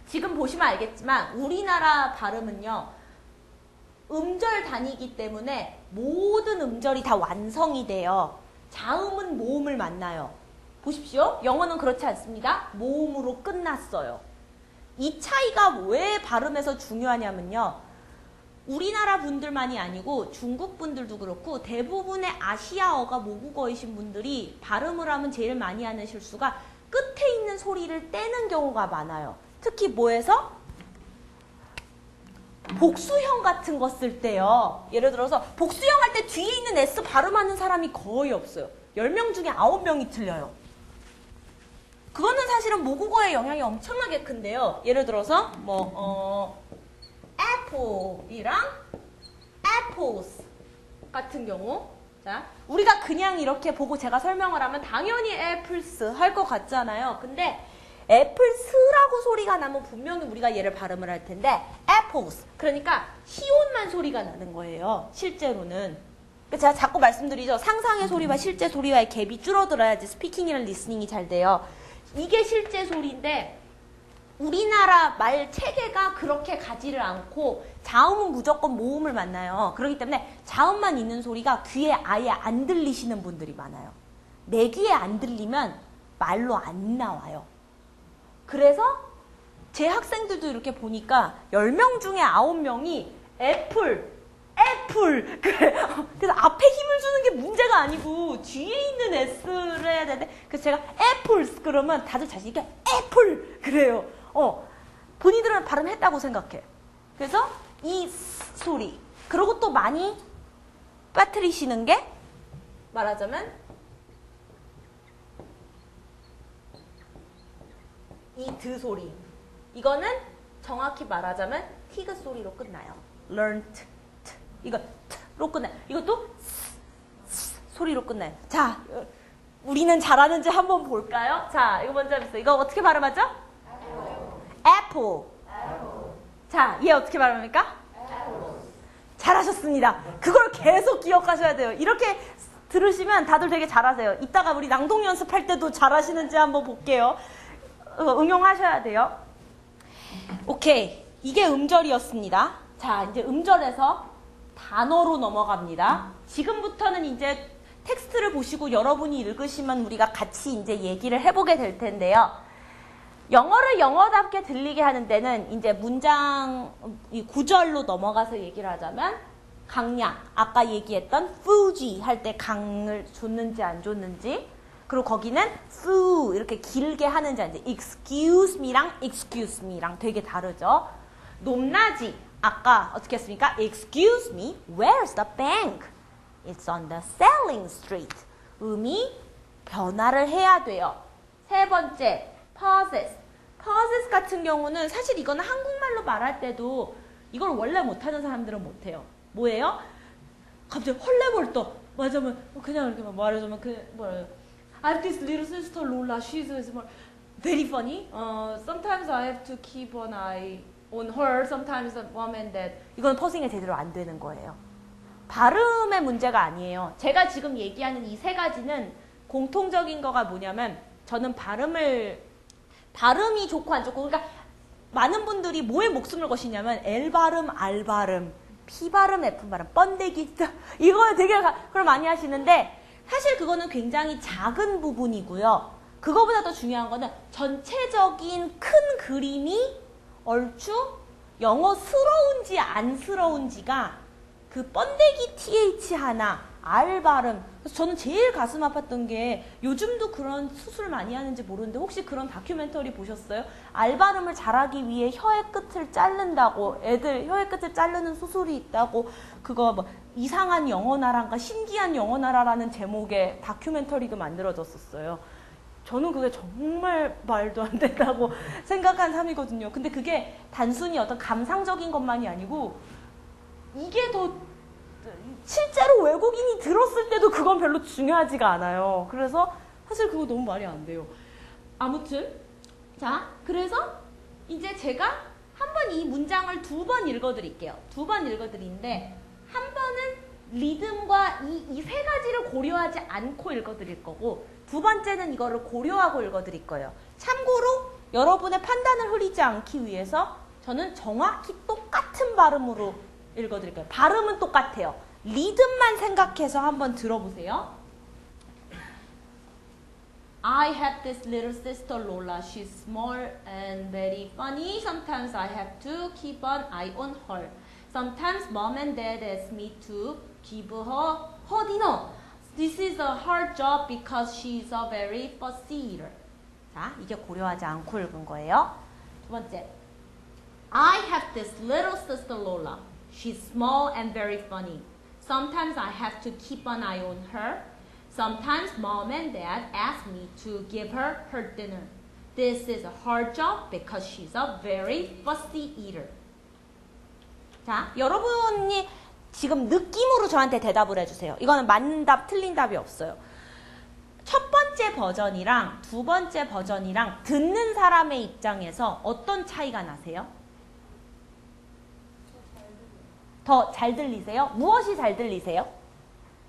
지금 보시면 알겠지만 우리나라 발음은요. 음절 단위이기 때문에 모든 음절이 다 완성이 돼요. 자음은 모음을 만나요. 보십시오. 영어는 그렇지 않습니다. 모음으로 끝났어요. 이 차이가 왜 발음에서 중요하냐면요. 우리나라 분들만이 아니고 중국 분들도 그렇고 대부분의 아시아어가 모국어이신 분들이 발음을 하면 제일 많이 하는 실수가 끝에 있는 소리를 떼는 경우가 많아요. 특히 뭐에서? 복수형 같은 거 쓸 때요. 예를 들어서 복수형 할 때 뒤에 있는 S 발음하는 사람이 거의 없어요. 10명 중에 9명이 틀려요. 그거는 사실은 모국어의 영향이 엄청나게 큰데요. 예를 들어서 apple이랑 apples 같은 경우 자, 우리가 그냥 이렇게 보고 제가 설명을 하면 당연히 apples 할 것 같잖아요. 근데 애플스라고 소리가 나면 분명히 우리가 얘를 발음을 할 텐데 apples 그러니까 히읗만 소리가 나는 거예요. 실제로는. 제가 자꾸 말씀드리죠. 상상의 소리와 실제 소리와의 갭이 줄어들어야지 스피킹이랑 리스닝이 잘 돼요. 이게 실제 소리인데 우리나라 말 체계가 그렇게 가지를 않고 자음은 무조건 모음을 만나요. 그렇기 때문에 자음만 있는 소리가 귀에 아예 안 들리시는 분들이 많아요. 내 귀에 안 들리면 말로 안 나와요. 그래서 제 학생들도 이렇게 보니까 10명 중에 9명이 애플 그래. 그래서 앞에 힘을 주는 게 문제가 아니고 뒤에 있는 S를 해야 되는데 그래서 제가 애플스 그러면 다들 자신 있게 애플 그래요. 본인들은 발음했다고 생각해. 그래서 이 소리 그리고 또 많이 빠뜨리시는 게 말하자면 이 드 소리. 이거는 정확히 말하자면 티귿 소리로 끝나요. learned. 이거 로 끝나요. 이것도 소리로 끝나요. 자, 우리는 잘하는지 한번 볼까요? 자, 이거 먼저 해보세요. 이거 어떻게 발음하죠? apple. 자, 얘 어떻게 발음합니까? 잘하셨습니다. 그걸 계속 기억하셔야 돼요. 이렇게 들으시면 다들 되게 잘하세요. 이따가 우리 낭독 연습할 때도 잘하시는지 한번 볼게요. 응용하셔야 돼요. 오케이. 이게 음절이었습니다. 자, 이제 음절에서 단어로 넘어갑니다. 지금부터는 이제 텍스트를 보시고 여러분이 읽으시면 우리가 같이 이제 얘기를 해보게 될 텐데요. 영어를 영어답게 들리게 하는 데는 이제 문장, 이 구절로 넘어가서 얘기를 하자면 강량, 아까 얘기했던 Fuji 할 때 강을 줬는지 안 줬는지, 그리고 거기는 fu 이렇게 길게 하는지 아닌지, excuse me랑 excuse me랑 되게 다르죠. 높낮이, 아까 어떻게 했습니까? Excuse me, where's the bank? It's on the selling street. 음이 변화를 해야 돼요. 세 번째, pauses. pauses 같은 경우는 사실 이거는 한국말로 말할 때도 이걸 원래 못하는 사람들은 못해요. 뭐예요? 갑자기 헐레벌떡 맞으면 그냥 이렇게 말하자면 I have this little sister Lola. She's very funny. Sometimes I have to keep an eye on her. Sometimes mom and dad. 이건 퍼싱이 제대로 안 되는 거예요. 발음의 문제가 아니에요. 제가 지금 얘기하는 이 세 가지는 공통적인 거가 뭐냐면 저는 발음이 좋고 안 좋고, 그러니까 많은 분들이 뭐에 목숨을 거시냐면 L 발음, R 발음, P 발음, F 발음, 번데기 이거는 되게 그걸 많이 하시는데 사실 그거는 굉장히 작은 부분이고요. 그거보다 더 중요한 거는 전체적인 큰 그림이 얼추 영어스러운지 안스러운지가 그 번데기 TH 하나, R 발음. 그래서 저는 제일 가슴 아팠던 게 요즘도 그런 수술 많이 하는지 모르는데 혹시 그런 다큐멘터리 보셨어요? R 발음을 잘하기 위해 혀의 끝을 자른다고, 애들 혀의 끝을 자르는 수술이 있다고, 그거 뭐 이상한 영어나라인가 신기한 영어나라라는 제목의 다큐멘터리도 만들어졌었어요. 저는 그게 정말 말도 안 된다고 생각한 삶이거든요. 근데 그게 단순히 어떤 감상적인 것만이 아니고 이게 더 실제로 외국인이 들었을 때도 그건 별로 중요하지가 않아요. 그래서 사실 그거 너무 말이 안 돼요. 아무튼 자, 그래서 이제 제가 한번 이 문장을 2번 읽어드릴게요. 2번 읽어드리는데 한 번은 리듬과 이 세 가지를 고려하지 않고 읽어드릴 거고, 두 번째는 이거를 고려하고 읽어드릴 거예요. 참고로 여러분의 판단을 흐리지 않기 위해서 저는 정확히 똑같은 발음으로 읽어드릴 거예요. 발음은 똑같아요. 리듬만 생각해서 한번 들어보세요. I have this little sister Lola. She's small and very funny. Sometimes I have to keep an eye on her. Sometimes mom and dad ask me to give her dinner. This is a hard job because she's a very fussy eater. 자, 이게 고려하지 않고 읽은 거예요. 두 번째. I have this little sister Lola. She's small and very funny. Sometimes I have to keep an eye on her. Sometimes mom and dad ask me to give her her dinner. This is a hard job because she's a very fussy eater. 자, 여러분이 지금 느낌으로 저한테 대답을 해주세요. 이거는 맞는 답, 틀린 답이 없어요. 첫 번째 버전이랑 두 번째 버전이랑 듣는 사람의 입장에서 어떤 차이가 나세요? 더 잘 들리세요? 무엇이 잘 들리세요?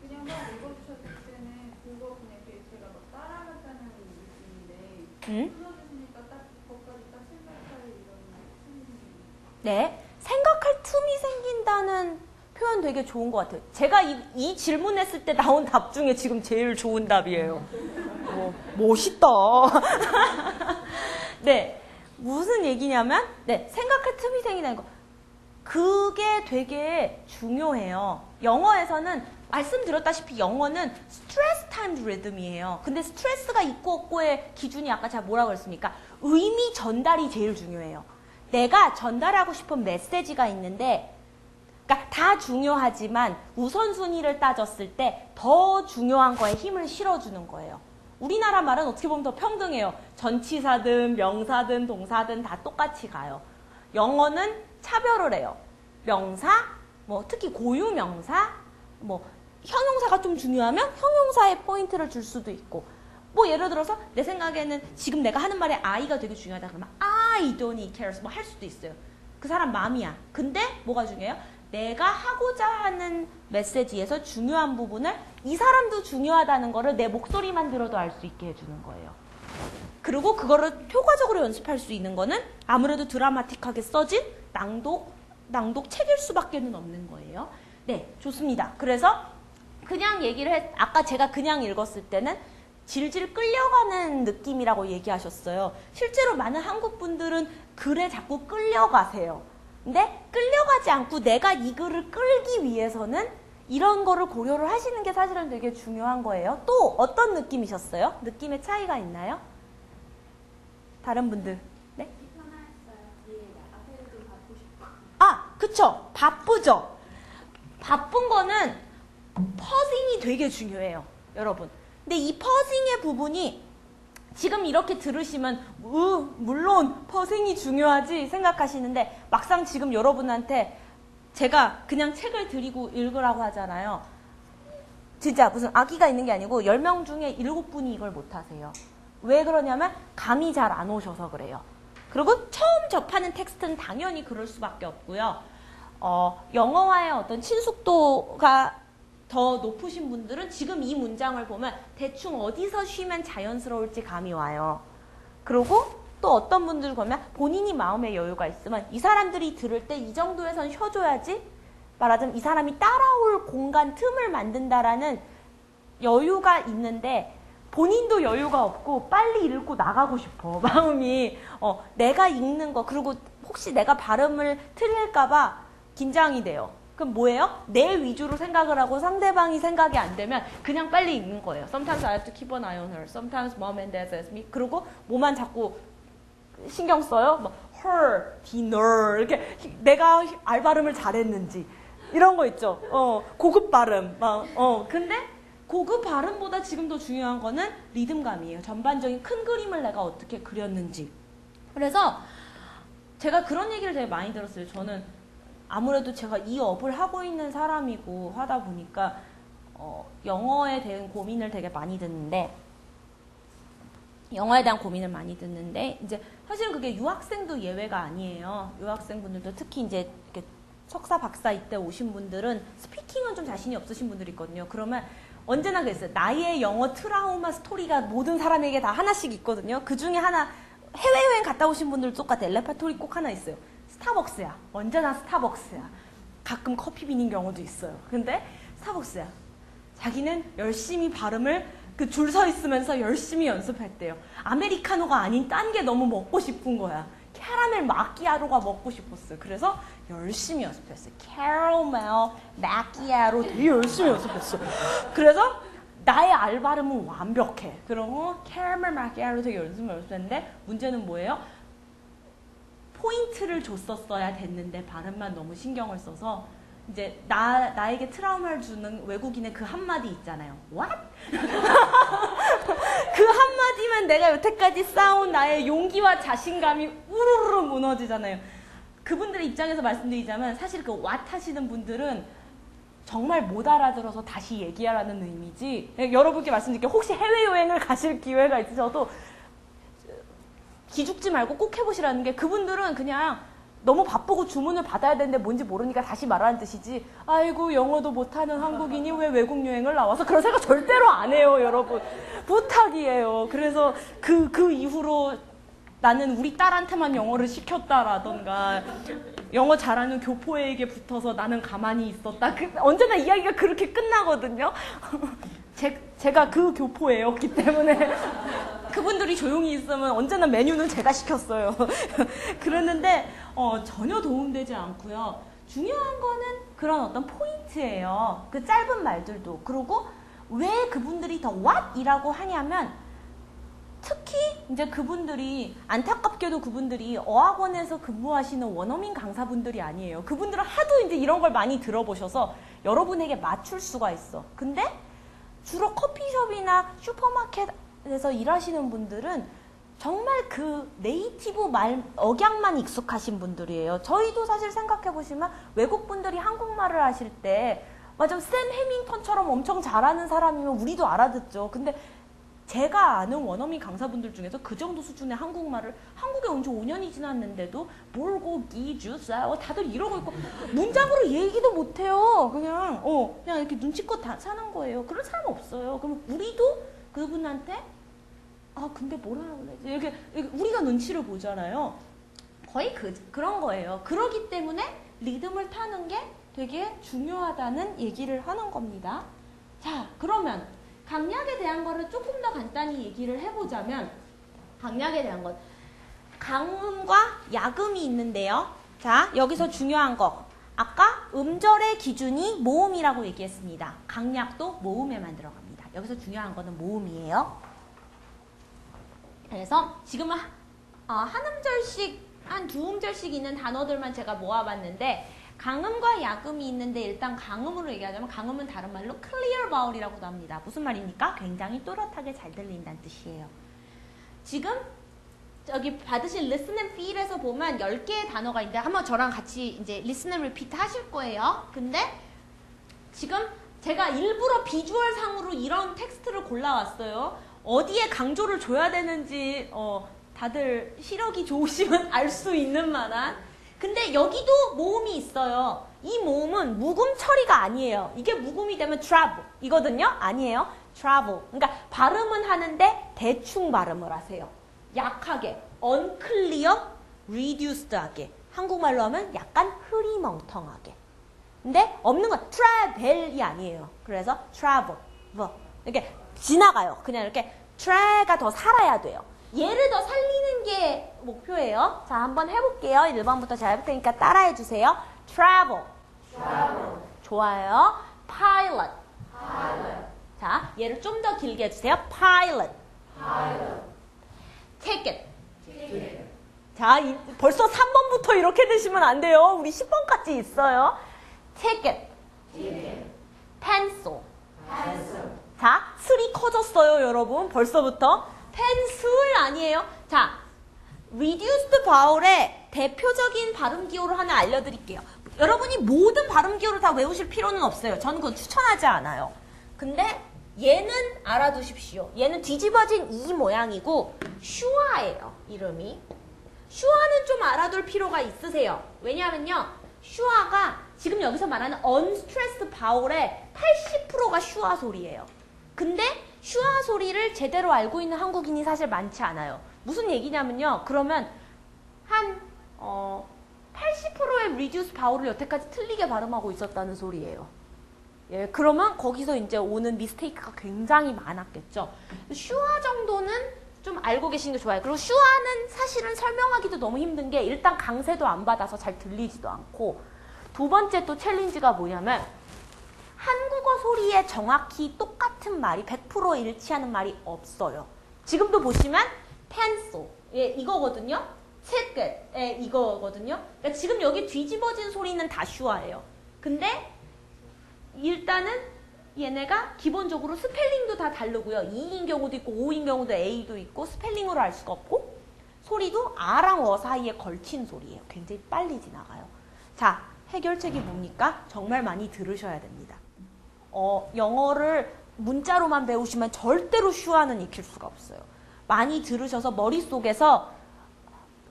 그냥 막 읽어주셨을 때는 그거 그냥 제가 막 따라하자는 느낌인데 불러주시니까 딱 거기까지 딱 생각할 이런 네, 생각할 틈이 생긴다는 표현 되게 좋은 것 같아요. 제가 이 질문했을 때 나온 답 중에 지금 제일 좋은 답이에요. 멋있다. 네, 무슨 얘기냐면 네, 생각할 틈이 생긴다는 거. 그게 되게 중요해요. 영어에서는 말씀드렸다시피 영어는 스트레스 타임드 리듬이에요. 근데 스트레스가 있고 없고의 기준이 아까 제가 뭐라고 했습니까? 의미 전달이 제일 중요해요. 내가 전달하고 싶은 메시지가 있는데, 그러니까 다 중요하지만 우선순위를 따졌을 때 더 중요한 거에 힘을 실어주는 거예요. 우리나라 말은 어떻게 보면 더 평등해요. 전치사든 명사든 동사든 다 똑같이 가요. 영어는 차별을 해요. 명사, 뭐 특히 고유명사, 뭐 형용사가 좀 중요하면 형용사에 포인트를 줄 수도 있고, 뭐 예를 들어서 내 생각에는 지금 내가 하는 말에 I가 되게 중요하다 그러면 I don't care 뭐 할 수도 있어요. 그 사람 마음이야. 근데 뭐가 중요해요? 내가 하고자 하는 메시지에서 중요한 부분을 이 사람도 중요하다는 거를 내 목소리만 들어도 알 수 있게 해주는 거예요. 그리고 그거를 효과적으로 연습할 수 있는 거는 아무래도 드라마틱하게 써진 낭독 낭독 책일 수밖에는 없는 거예요. 네, 좋습니다. 그래서 그냥 아까 제가 그냥 읽었을 때는 질질 끌려가는 느낌이라고 얘기하셨어요. 실제로 많은 한국 분들은 글에 자꾸 끌려가세요. 근데 끌려가지 않고 내가 이 글을 끌기 위해서는 이런 거를 고려를 하시는 게 사실은 되게 중요한 거예요. 또 어떤 느낌이셨어요? 느낌의 차이가 있나요? 다른 분들. 네? 아, 그쵸. 바쁘죠. 바쁜 거는 퍼싱이 되게 중요해요, 여러분. 근데 이 퍼싱의 부분이 지금 이렇게 들으시면 물론 퍼싱이 중요하지 생각하시는데 막상 지금 여러분한테 제가 그냥 책을 드리고 읽으라고 하잖아요. 진짜 무슨 악의가 있는 게 아니고 10명 중에 7분이 이걸 못하세요. 왜 그러냐면 감이 잘 안 오셔서 그래요. 그리고 처음 접하는 텍스트는 당연히 그럴 수밖에 없고요. 영어와의 어떤 친숙도가 더 높으신 분들은 지금 이 문장을 보면 대충 어디서 쉬면 자연스러울지 감이 와요. 그리고 또 어떤 분들 보면 본인이 마음의 여유가 있으면 이 사람들이 들을 때 이 정도에선 쉬어줘야지, 말하자면 이 사람이 따라올 공간 틈을 만든다라는 여유가 있는데 본인도 여유가 없고 빨리 읽고 나가고 싶어, 마음이. 내가 읽는 거, 그리고 혹시 내가 발음을 틀릴까봐 긴장이 돼요. 그럼 뭐예요? 내 위주로 생각을 하고 상대방이 생각이 안 되면 그냥 빨리 읽는 거예요. Sometimes I have to keep an eye on her. Sometimes mom and dad says me. 그리고 뭐만 자꾸 신경 써요. 뭐 her, dinner 이렇게 내가 알 발음을 잘했는지 이런 거 있죠. 고급 발음. 근데 고급 발음보다 지금 더 중요한 거는 리듬감이에요. 전반적인 큰 그림을 내가 어떻게 그렸는지. 그래서 제가 그런 얘기를 되게 많이 들었어요. 저는 아무래도 제가 이 업을 하고 있는 사람이고 하다 보니까 영어에 대한 고민을 되게 많이 듣는데, 이제 사실은 그게 유학생도 예외가 아니에요. 유학생분들도 특히 이제 이렇게 석사 박사 이때 오신 분들은 스피킹은 좀 자신이 없으신 분들이 있거든요. 그러면 언제나 그랬어요. 나의 영어 트라우마 스토리가 모든 사람에게 다 하나씩 있거든요. 그 중에 하나, 해외여행 갔다 오신 분들도 똑같아. 레파토리 꼭 하나 있어요. 스타벅스야. 언제나 스타벅스야. 가끔 커피 비닌 경우도 있어요. 근데 스타벅스야. 자기는 열심히 발음을 그 줄 서 있으면서 열심히 연습했대요. 아메리카노가 아닌 딴 게 너무 먹고 싶은 거야. 캐러멜 마키아로가 먹고 싶었어요. 그래서 열심히 연습했어요. 캐러멜 마키아로 되게 열심히 연습했어요. 그래서 나의 알 발음은 완벽해. 그러고 캐러멜 마키아로 되게 열심히 연습했는데 문제는 뭐예요? 포인트를 줬었어야 됐는데 발음만 너무 신경을 써서 이제 나에게 트라우마를 주는 외국인의 그 한마디 있잖아요. What? 그 한마디면 내가 여태까지 쌓아온 나의 용기와 자신감이 우르르 무너지잖아요. 그분들의 입장에서 말씀드리자면 사실 그 what 하시는 분들은 정말 못 알아들어서 다시 얘기하라는 의미지, 여러분께 말씀드릴게요. 혹시 해외여행을 가실 기회가 있으셔도 기죽지 말고 꼭 해보시라는 게, 그분들은 그냥 너무 바쁘고 주문을 받아야 되는데 뭔지 모르니까 다시 말하는 뜻이지, 아이고 영어도 못하는 한국인이 왜 외국 여행을 나와서, 그런 생각 절대로 안 해요, 여러분. 부탁이에요. 그래서 그 이후로 나는 우리 딸한테만 영어를 시켰다라던가, 영어 잘하는 교포에게 붙어서 나는 가만히 있었다. 언제나 이야기가 그렇게 끝나거든요. 제가 그 교포였기 때문에 그분들이 조용히 있으면 언제나 메뉴는 제가 시켰어요. 그랬는데 전혀 도움되지 않고요. 중요한 거는 그런 어떤 포인트예요. 그 짧은 말들도. 그리고 왜 그분들이 더 what이라고 하냐면, 특히 이제 그분들이, 안타깝게도 그분들이 어학원에서 근무하시는 원어민 강사분들이 아니에요. 그분들은 하도 이제 이런 걸 많이 들어보셔서 여러분에게 맞출 수가 있어. 근데 주로 커피숍이나 슈퍼마켓에서 일하시는 분들은 정말 그 네이티브 말, 억양만 익숙하신 분들이에요. 저희도 사실 생각해보시면 외국 분들이 한국말을 하실 때, 맞아, 샘 해밍턴처럼 엄청 잘하는 사람이면 우리도 알아듣죠. 근데 제가 아는 원어민 강사분들 중에서 그 정도 수준의 한국말을, 한국에 온 지 5년이 지났는데도 몰고기 주사 다들 이러고 있고 문장으로 얘기도 못해요. 그냥 이렇게 눈치껏 다 사는 거예요. 그런 사람 없어요. 그럼 우리도 그분한테 근데 뭐라고 그러지? 이렇게 우리가 눈치를 보잖아요. 거의 그런 거예요. 그러기 때문에 리듬을 타는 게 되게 중요하다는 얘기를 하는 겁니다. 자, 그러면 강약에 대한 거를 조금 더 간단히 얘기를 해보자면 강약에 대한 것. 강음과 야금이 있는데요. 자, 여기서 중요한 거. 아까 음절의 기준이 모음이라고 얘기했습니다. 강약도 모음에만 들어갑니다. 여기서 중요한 거는 모음이에요. 그래서 지금은 한 음절씩, 한 두 음절씩 있는 단어들만 제가 모아봤는데 강음과 야금이 있는데 일단 강음으로 얘기하자면 강음은 다른 말로 clear vowel이라고도 합니다. 무슨 말입니까? 굉장히 또렷하게 잘 들린다는 뜻이에요. 지금 여기 받으신 listen and feel에서 보면 10개의 단어가 있는데 한번 저랑 같이 이제 listen and repeat 하실 거예요. 근데 지금 제가 일부러 비주얼 상으로 이런 텍스트를 골라왔어요. 어디에 강조를 줘야 되는지 다들 시력이 좋으시면 알 수 있는 만한. 근데 여기도 모음이 있어요. 이 모음은 묵음 처리가 아니에요. 이게 묵음이 되면 travel 이거든요. 아니에요. travel. 그러니까 발음은 하는데 대충 발음을 하세요. 약하게, unclear, reduced하게. 한국말로 하면 약간 흐리멍텅하게. 근데 없는 건 travel이 아니에요. 그래서 travel, 이렇게 지나가요. 그냥 이렇게 tra가 더 살아야 돼요. 얘를 더 살리는 게 목표예요. 자, 한번 해볼게요. 1번부터 제가 해볼 테니까 따라해 주세요. travel. 좋아요. pilot. 자, 얘를 좀 더 길게 해주세요. pilot. ticket. 자, 벌써 3번부터 이렇게 드시면 안 돼요. 우리 10번까지 있어요. ticket. pencil. 자, 슬이 커졌어요, 여러분. 벌써부터. pencil 아니에요. 자, reduced vowel의 대표적인 발음 기호를 하나 알려드릴게요. 여러분이 모든 발음 기호를 다 외우실 필요는 없어요. 저는 그건 추천하지 않아요. 근데 얘는 알아두십시오. 얘는 뒤집어진 이 모양이고 슈아예요, 이름이. 슈아는 좀 알아둘 필요가 있으세요. 왜냐하면요, 슈아가 지금 여기서 말하는 unstressed vowel의 80%가 슈아 소리예요. 근데 슈아 소리를 제대로 알고 있는 한국인이 사실 많지 않아요. 무슨 얘기냐면요, 그러면 한 80%의 reduced vowel을 여태까지 틀리게 발음하고 있었다는 소리예요. 예, 그러면 거기서 이제 오는 미스테이크가 굉장히 많았겠죠. 슈아 정도는 좀 알고 계시는 게 좋아요. 그리고 슈아는 사실은 설명하기도 너무 힘든 게 일단 강세도 안 받아서 잘 들리지도 않고, 두 번째 또 챌린지가 뭐냐면 한국어 소리에 정확히 똑같은 말이 100% 일치하는 말이 없어요. 지금도 보시면 pencil, 예, 이거거든요. ticket, 예, 이거거든요. 그러니까 지금 여기 뒤집어진 소리는 다 슈아예요. 근데 일단은 얘네가 기본적으로 스펠링도 다 다르고요. 2인 경우도 있고 5인 경우도 A도 있고 스펠링으로 알 수가 없고 소리도 아랑 어 사이에 걸친 소리예요. 굉장히 빨리 지나가요. 자, 해결책이 뭡니까? 정말 많이 들으셔야 됩니다. 영어를 문자로만 배우시면 절대로 슈아는 익힐 수가 없어요. 많이 들으셔서 머릿속에서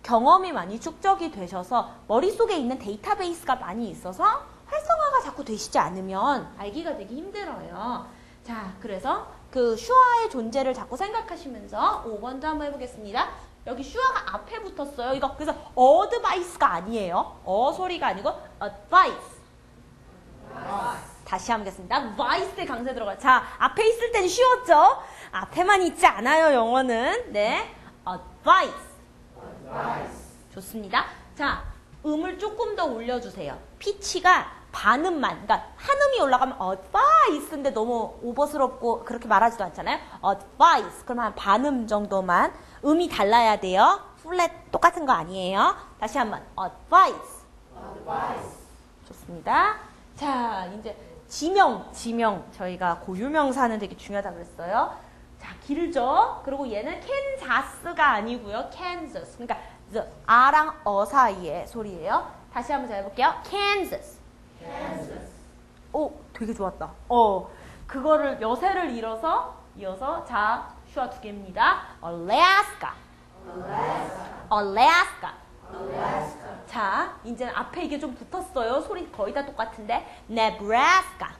경험이 많이 축적이 되셔서 머릿속에 있는 데이터베이스가 많이 있어서 활성화가 자꾸 되시지 않으면 알기가 되게 힘들어요. 자, 그래서 그 슈아의 존재를 자꾸 생각하시면서 5번도 한번 해보겠습니다. 여기 슈아가 앞에 붙었어요. 이거 그래서 advice가 아니에요. 소리가 아니고 advice. 다시 한번 하겠습니다. vice에 강세 들어가요. 자, 앞에 있을 땐 쉬웠죠? 앞에만 있지 않아요, 영어는. 네, advice. 좋습니다. 자, 음을 조금 더 올려주세요. 피치가 반음만, 그러니까 한음이 올라가면 advice인데 너무 오버스럽고 그렇게 말하지도 않잖아요. advice. 그러면 한 반음 정도만. 음이 달라야 돼요. 플랫 똑같은 거 아니에요. 다시 한번 advice. 좋습니다. 자, 이제 지명. 저희가 고유명사는 되게 중요하다고 그랬어요. 자, 길죠? 그리고 얘는 캔자스가 아니고요. Kansas. 그러니까 아랑 어 사이의 소리예요. 다시 한번 잘 해볼게요. Kansas. 오, 되게 좋았다. 그거를 여세를 이어서 자, 슈아 두 개입니다. Alaska. 자, 이제는 앞에 이게 좀 붙었어요. 소리 거의 다 똑같은데. Nebraska.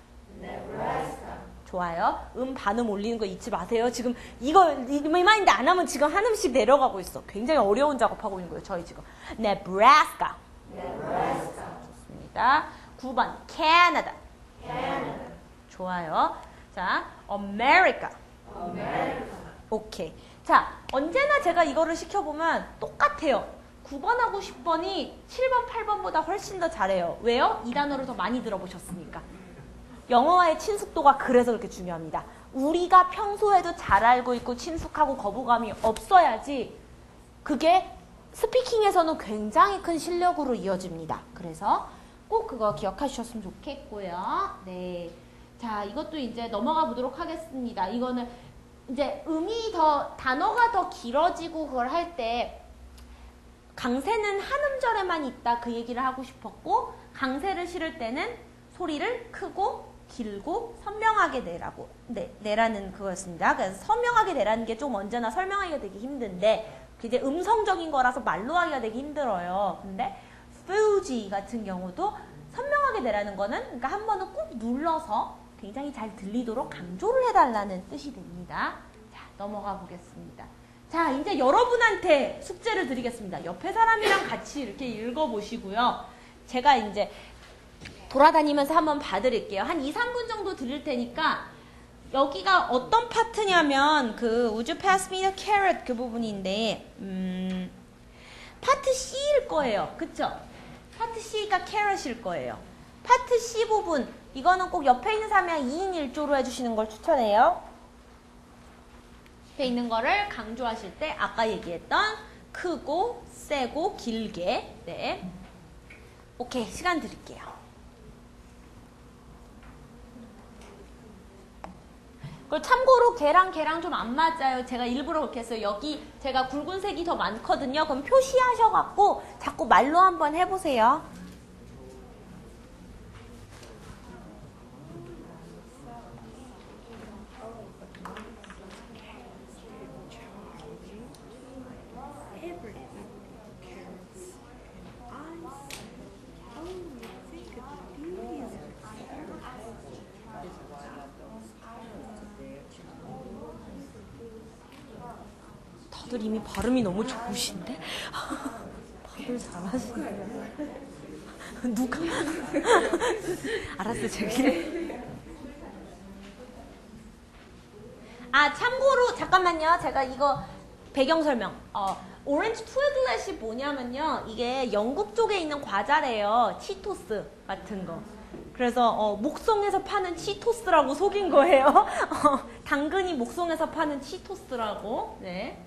좋아요. 반음 올리는 거 잊지 마세요. 지금 이거 리마인드 안 하면 지금 한 음씩 내려가고 있어. 굉장히 어려운 작업하고 있는 거예요. 저희 지금. Nebraska. 좋습니다. 들어갑니다. 9번 Canada. 좋아요. 자, America. 오케이. 자, 언제나 제가 이거를 시켜보면 똑같아요. 9번하고 10번이 7번, 8번보다 훨씬 더 잘해요. 왜요? 이 단어를 더 많이 들어보셨으니까. 영어와의 친숙도가 그래서 그렇게 중요합니다. 우리가 평소에도 잘 알고 있고 친숙하고 거부감이 없어야지 그게 스피킹에서는 굉장히 큰 실력으로 이어집니다. 그래서 꼭 그거 기억하셨으면 좋겠고요. 네. 자, 이것도 이제 넘어가 보도록 하겠습니다. 이거는 이제 단어가 더 길어지고 그걸 할 때 강세는 한 음절에만 있다 그 얘기를 하고 싶었고 강세를 실을 때는 소리를 크고 길고 선명하게 내라는 그거였습니다. 그래서 선명하게 내라는 게 좀 언제나 설명하기가 되게 힘든데 이제 음성적인 거라서 말로 하기가 되게 힘들어요. 근데 Fuji 같은 경우도 선명하게 내라는 거는 그러니까 한 번은 꾹 눌러서 굉장히 잘 들리도록 강조를 해달라는 뜻이 됩니다. 자, 넘어가 보겠습니다. 자, 이제 여러분한테 숙제를 드리겠습니다. 옆에 사람이랑 같이 이렇게 읽어보시고요. 제가 이제 돌아다니면서 한번 봐드릴게요. 한 2, 3분 정도 드릴 테니까 여기가 어떤 파트냐면 그 Would you pass me a carrot 그 부분인데 파트 C일 거예요. 그쵸? 파트 C가 carrot일 거예요. 파트 C 부분 이거는 꼭 옆에 있는 사람이랑 2인 1조로 해주시는 걸 추천해요. 옆에 있는 거를 강조하실 때 아까 얘기했던 크고 세고 길게 네. 오케이 시간 드릴게요. 그리고 참고로 걔랑 좀 안 맞아요. 제가 일부러 그렇게 했어요. 여기 제가 굵은색이 더 많거든요. 그럼 표시하셔갖고 자꾸 말로 한번 해보세요. 다들 이미 발음이 너무 좋으신데? 다들 잘하시네. 누가? 알았어, 저기. 아, 참고로, 잠깐만요. 제가 이거 배경 설명. 오렌지 투에글렛이 뭐냐면요. 이게 영국 쪽에 있는 과자래요. 치토스 같은 거. 그래서 목송에서 파는 치토스라고 속인 거예요. 당근이 목송에서 파는 치토스라고. 네.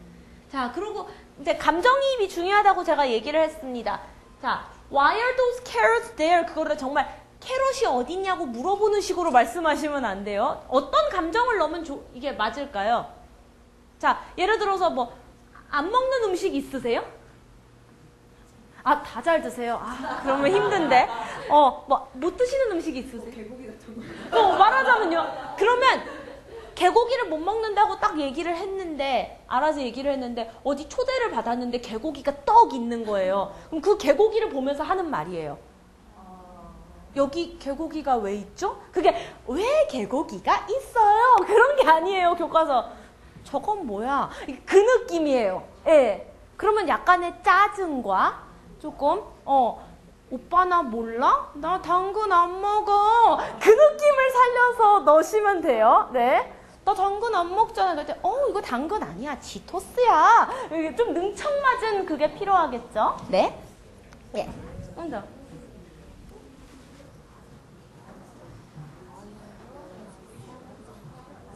자, 그리고 이제 감정이입이 중요하다고 제가 얘기를 했습니다. 자, why are those carrots there? 그거를 정말 캐럿이 어딨냐고 물어보는 식으로 말씀하시면 안 돼요. 어떤 감정을 넣으면 이게 맞을까요? 자, 예를 들어서 뭐 안 먹는 음식 있으세요? 아, 다 잘 드세요. 아, 그러면 힘든데. 뭐 못 드시는 음식 있으세요? 개고기 같은 거. 말하자면요. 그러면 개고기를 못 먹는다고 딱 얘기를 했는데 알아서 얘기를 했는데 어디 초대를 받았는데 개고기가 떡 있는 거예요. 그럼 그 개고기를 보면서 하는 말이에요. 여기 개고기가 왜 있죠? 그게 왜 개고기가 있어요? 그런 게 아니에요. 교과서. 저건 뭐야? 그 느낌이에요. 예. 그러면 약간의 짜증과 조금 오빠 나 몰라? 나 당근 안 먹어. 그 느낌을 살려서 넣으시면 돼요. 네. 나 당근 안 먹잖아. 그랬더니 이거 당근 아니야. 치토스야. 이게 좀 능청맞은 그게 필요하겠죠? 네. 예. 먼저.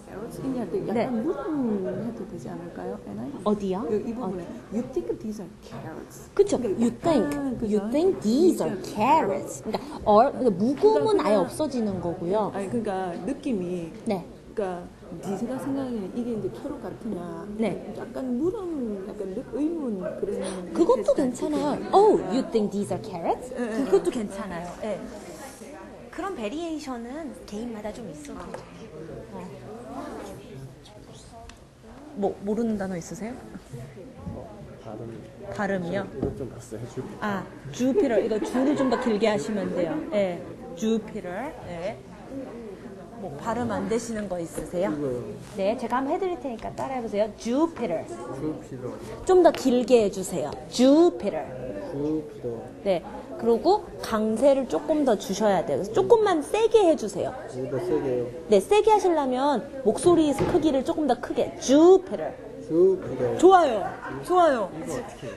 캐럿 때 약간 물음해도 되지 않을까요? 어디요? 이 부분에 You think these are carrots. 그쵸. You think these are carrots. 그러니까 무음은 아예 없어지는 거고요. 아니 그러니까 느낌이 네. 그러니까 네가 생각하는 이게 이제 캐럿 같으냐? 네. 약간 물음, 약간 의문 그런. 그것도 괜찮아요. Oh, you think these are carrots? 그것도 괜찮아요. 네. 그런 베리에이션은 개인마다 좀 있어도 돼요. 뭐 모르는 단어 있으세요? 발음이요? 이것 좀 봤어요. 아, 주피터. 이거 주를 좀 더 길게 하시면 돼요. 네, 주피터. 네. 뭐 발음 안 되시는 거 있으세요? 네, 제가 한번 해드릴 테니까 따라해보세요. 주피터. 좀 더 길게 해주세요. 주피터. 주피터. 네. 그리고 강세를 조금 더 주셔야 돼요. 그래서 조금만 세게 해주세요. 여기다 세게요. 네, 세게 하시려면 목소리 크기를 조금 더 크게. Jupiter. 주피터. 좋아요. 좋아요. 이거 어떻게 해요?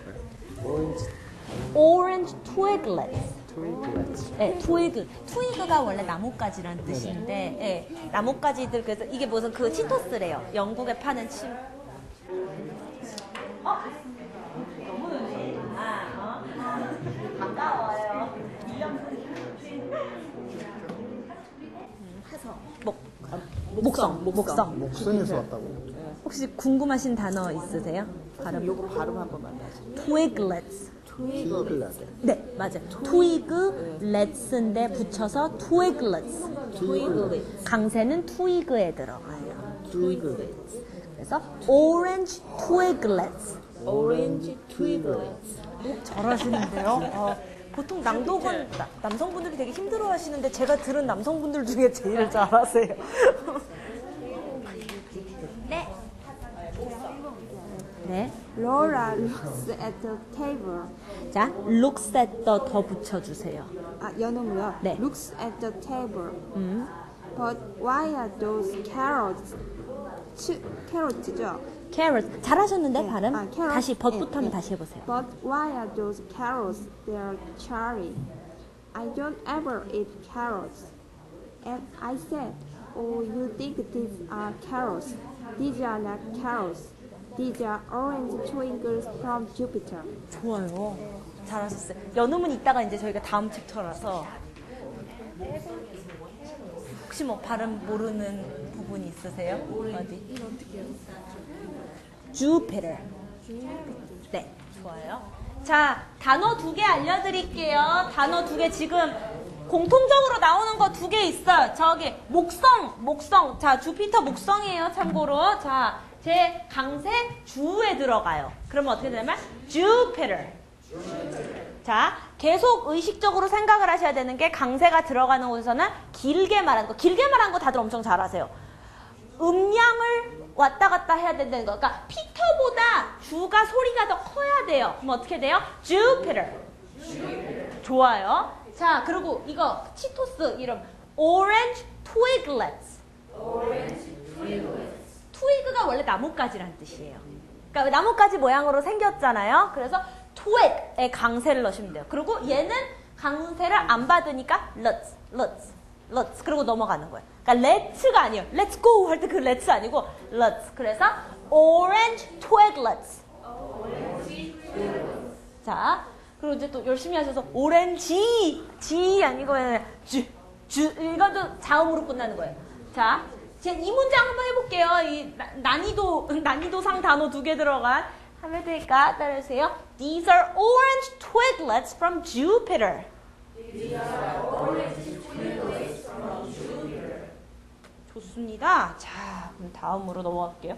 오렌지 Orange twiglets. 트위글렛. 네, 트위그. 트위그가 원래 나뭇가지라는 뜻인데, 네, 나뭇가지들, 그래서 이게 무슨 그 치토스래요. 영국에 파는 너무 반가워요. 목성. 목성에서 왔다고. 혹시 궁금하신 단어 있으세요? 발음. 요거 발음 한 번만 다시. twiglets. 트위글렛. 네, 맞아요. twiglets인데 붙여서 twiglets. 강세는 twigl에 들어가요. 트위글렛. 그래서 orange twiglets. 오렌지 트위글렛. 잘하시는데요? 보통 낭독은 남성분들이 되게 힘들어 하시는데 제가 들은 남성분들 중에 제일 잘하세요. 네. 네. Laura looks at the table. 자, looks at the 더 붙여주세요. 아, 연음이요? 네. Looks at the table. But why are those carrots? 캐럿이죠? carrot. 잘하셨는데, 네. 발음? 아, carrot. 다시, 벗부터 네, 하면 네. 다시 해보세요. But why are those carrots? They're cherry. I don't ever eat carrots. And I said, oh, you think these are carrots? These are not carrots. These are orange twinkles from Jupiter. 좋아요. 잘하셨어요. 연음은 이따가 이제 저희가 다음 챕터라서. 혹시 뭐 발음 모르는 부분이 있으세요? 어디? Jupiter. 네, 좋아요. 자, 단어 2개 알려드릴게요. 단어 2개 지금 공통적으로 나오는 거 2개 있어요. 저기 목성. 자, 주피터 목성이에요. 참고로. 자, 제 강세 주에 들어가요. 그러면 어떻게 되냐면 Jupiter. 자, 계속 의식적으로 생각을 하셔야 되는 게 강세가 들어가는 곳에서는 길게 말하는 거. 길게 말하는 거 다들 엄청 잘하세요. 음량을 왔다 갔다 해야 된다는 거. 그러니까 피터보다 주가 소리가 더 커야 돼요. 그럼 어떻게 돼요? Jupiter. 좋아요. 자, 그리고 이거 치토스 이름 Orange twiglets. 트위그가 원래 나뭇가지란 뜻이에요. 그러니까 나뭇가지 모양으로 생겼잖아요. 그래서 twig의 강세를 넣으시면 돼요. 그리고 얘는 강세를 안 받으니까 let's 그리고 넘어가는 거예요. 그러니까 let's가 아니에요. let's go 할 때 그 let's 아니고 let's. 그래서 orange twiglets. 자, 그리고 이제 또 열심히 하셔서 오렌지 G 아니고 이것도 자음으로 끝나는 거예요. 자, 제가 이 문장 한번 해볼게요. 이 난이도상 단어 2개 들어간 하면 되니까 따라해주세요. These are orange twiglets from Jupiter. 좋습니다. 자, 그럼 다음으로 넘어갈게요.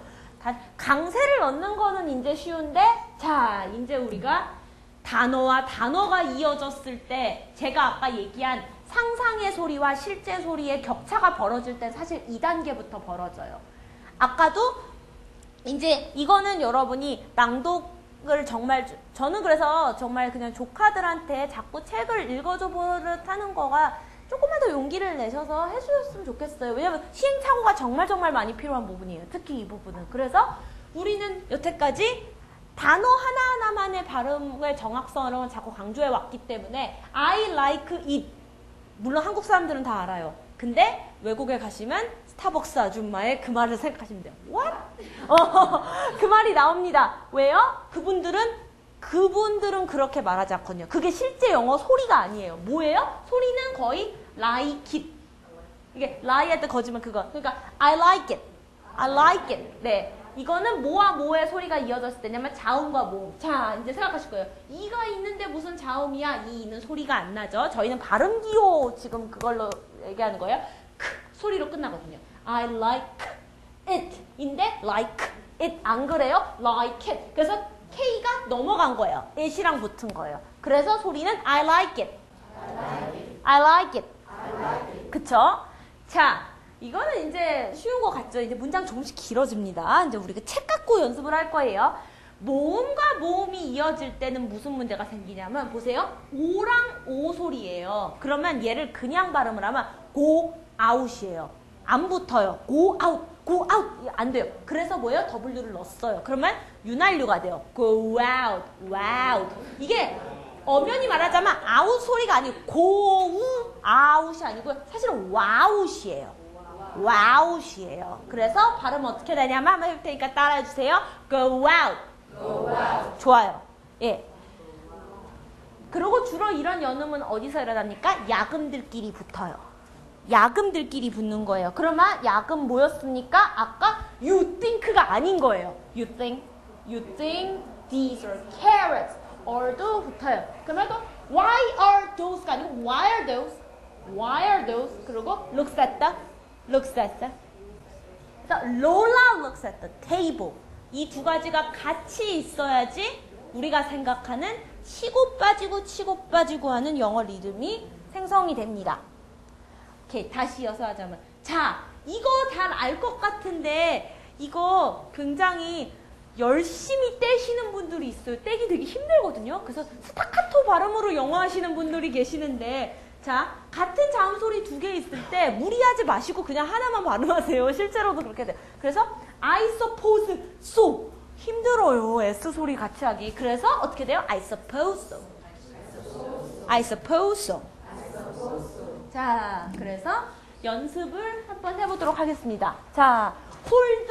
강세를 넣는 거는 이제 쉬운데, 자, 이제 우리가 단어와 단어가 이어졌을 때 제가 아까 얘기한 상상의 소리와 실제 소리의 격차가 벌어질 때 사실 2단계부터 벌어져요. 아까도 이제 이거는 여러분이 낭독을 정말 저는 그래서 정말 그냥 조카들한테 자꾸 책을 읽어줘 버릇하는 거가 조금만 더 용기를 내셔서 해주셨으면 좋겠어요. 왜냐면 시행착오가 정말 많이 필요한 부분이에요. 특히 이 부분은. 그래서 우리는 여태까지 단어 하나하나만의 발음의 정확성을 자꾸 강조해 왔기 때문에 I like it. 물론 한국 사람들은 다 알아요. 근데 외국에 가시면 스타벅스 아줌마의 그 말을 생각하시면 돼요. What? 그 말이 나옵니다. 왜요? 그분들은 그렇게 말하지 않거든요. 그게 실제 영어 소리가 아니에요. 뭐예요? 소리는 거의 like it. 이게 lie 할 때 거짓말 그거. 그러니까 I like it. I like it. 네. 이거는 뭐와 뭐의 소리가 이어졌을 때냐면 자음과 모음. 자, 이제 생각하실 거예요. 이가 있는데 무슨 자음이야? 이는 소리가 안 나죠. 저희는 발음 기호 지금 그걸로 얘기하는 거예요. 크 소리로 끝나거든요. I like it 인데 like it 안 그래요? like it. 그래서 K가 넘어간 거예요. it이랑 붙은 거예요. 그래서 소리는 I like it. I like it. 그쵸? 자, 이거는 이제 쉬운 거 같죠? 이제 문장 조금씩 길어집니다. 이제 우리가 책 갖고 연습을 할 거예요. 모음과 모음이 이어질 때는 무슨 문제가 생기냐면 보세요. 오랑 오 소리예요. 그러면 얘를 그냥 발음을 하면 go out이에요. 안 붙어요. go out, go out 안 돼요. 그래서 뭐예요? W를 넣었어요. 그러면 윤활유가 돼요. go out, wow. 이게 엄연히 말하자면 아웃 소리가 아니고 고우 아웃이 아니고요. 사실은 와웃이에요. 와웃이에요. 그래서 발음 어떻게 되냐면 한번 해볼 테니까 따라해 주세요. go out. go out. 좋아요. 예. 그리고 주로 이런 연음은 어디서 일어납니까? 야금들끼리 붙어요. 야금들끼리 붙는 거예요. 그러면 야금 뭐였습니까? 아까 you think가 아닌 거예요. you think these are carrots. or도 붙어요. 그러면 또 why are those가 아니고 why are those? why are those? 그리고 looks at the. 그래서 Lola looks at the table. 이 두 가지가 같이 있어야지 우리가 생각하는 치고 빠지고 하는 영어 리듬이 생성이 됩니다. 오케이, 다시 이어서 하자면 자, 이거 잘 알 것 같은데 이거 굉장히 열심히 떼시는 분들이 있어요. 떼기 되게 힘들거든요. 그래서 스타카토 발음으로 영어 하시는 분들이 계시는데 자, 같은 자음 소리 두 개 있을 때 무리하지 마시고 그냥 하나만 발음하세요. 실제로도 그렇게 돼요. 그래서 I suppose so 힘들어요. S 소리 같이 하기. 그래서 어떻게 돼요? I suppose so. I suppose so. 자, 그래서 연습을 한번 해보도록 하겠습니다. 자, hold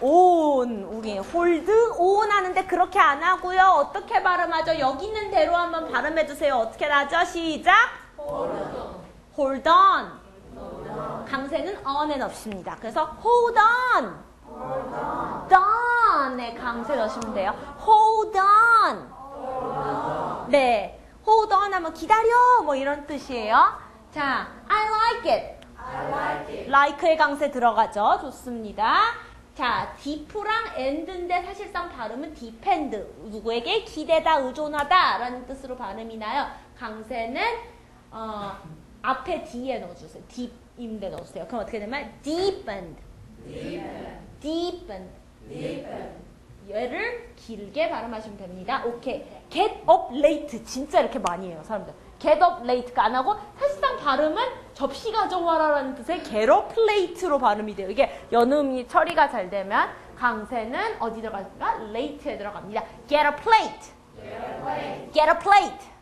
on. 우리 hold on 하는데 그렇게 안 하고요. 어떻게 발음하죠? 여기 있는 대로 한번 발음해주세요. 어떻게 나죠? 시작. hold on. 강세는 on에 넣습니다. 그래서 hold on. don에 강세 넣으시면 돼요. hold on. 네, hold on 하면 기다려 뭐 이런 뜻이에요. 자, I like it. like의 강세 들어가죠. 좋습니다. 자, deep랑 and인데 사실상 발음은 depend. 누구에게 기대다, 의존하다 라는 뜻으로 발음이 나요. 강세는 앞에 D에 넣어주세요. deep인데 넣어주세요. 그럼 어떻게 되면 deepened. 얘를 길게 발음하시면 됩니다. 오케이. get up late. 진짜 이렇게 많이 해요, 사람들. get up late가 안 하고 사실상 발음은 접시 가져와라라는 뜻의 get up late로 발음이 돼요. 이게 연음이 처리가 잘 되면 강세는 어디 들어갑니까? late에 들어갑니다. get a plate. get a plate.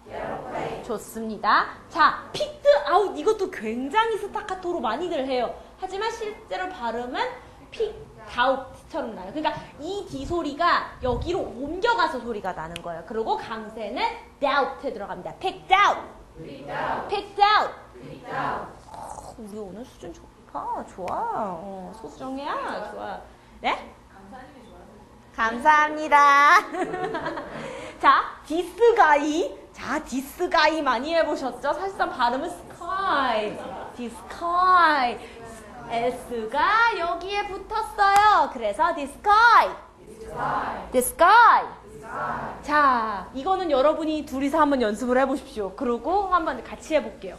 좋습니다. 자, picked out. 이것도 굉장히 스타카토로 많이들 해요. 하지만 실제로 발음은 picked out처럼 나요. 그러니까 이 D 소리가 여기로 옮겨가서 소리가 나는 거예요. 그리고 강세는 doubt에 들어갑니다. picked out. 우리 오늘 수준 좋다. 좋아. 소수정이야. 좋아. 네? 감사합니다. 자, this guy. 자, this guy 많이 해보셨죠? 사실상 발음은 sky. this sky. S가 여기에 붙었어요. 그래서 this sky. this sky. 자, 이거는 여러분이 둘이서 한번 연습을 해보십시오. 그리고 한번 같이 해볼게요.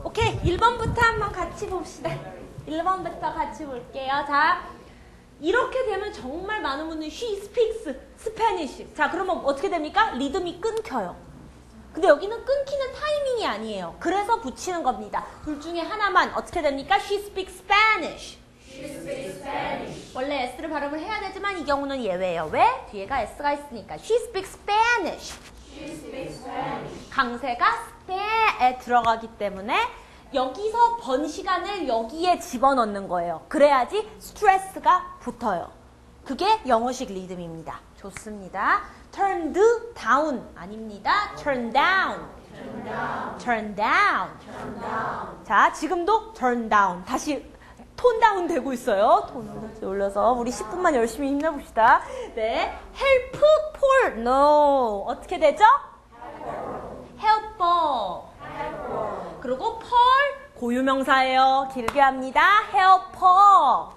오케이, 1번부터 한번 같이 봅시다. 1번부터 같이 볼게요. 자, 이렇게 되면 정말 많은 분들이 she speaks Spanish. 자, 그러면 어떻게 됩니까? 리듬이 끊겨요. 근데 여기는 끊기는 타이밍이 아니에요. 그래서 붙이는 겁니다. 둘 중에 하나만 어떻게 됩니까? She speaks Spanish. 원래 S를 발음을 해야 되지만 이 경우는 예외예요. 왜? 뒤에가 S가 있으니까. She speaks Spanish. 강세가 span에 들어가기 때문에 여기서 번 시간을 여기에 집어넣는 거예요. 그래야지 스트레스가 붙어요. 그게 영어식 리듬입니다. 좋습니다. turned down 아닙니다. turn down. turn down. 자, 지금도 turn down. 다시 톤 다운 되고 있어요. 톤 다시 올려서 우리 10분만 열심히 힘내봅시다. 네, help for no 어떻게 되죠? helper. 그리고 pearl 고유명사예요. 길게 합니다. helper.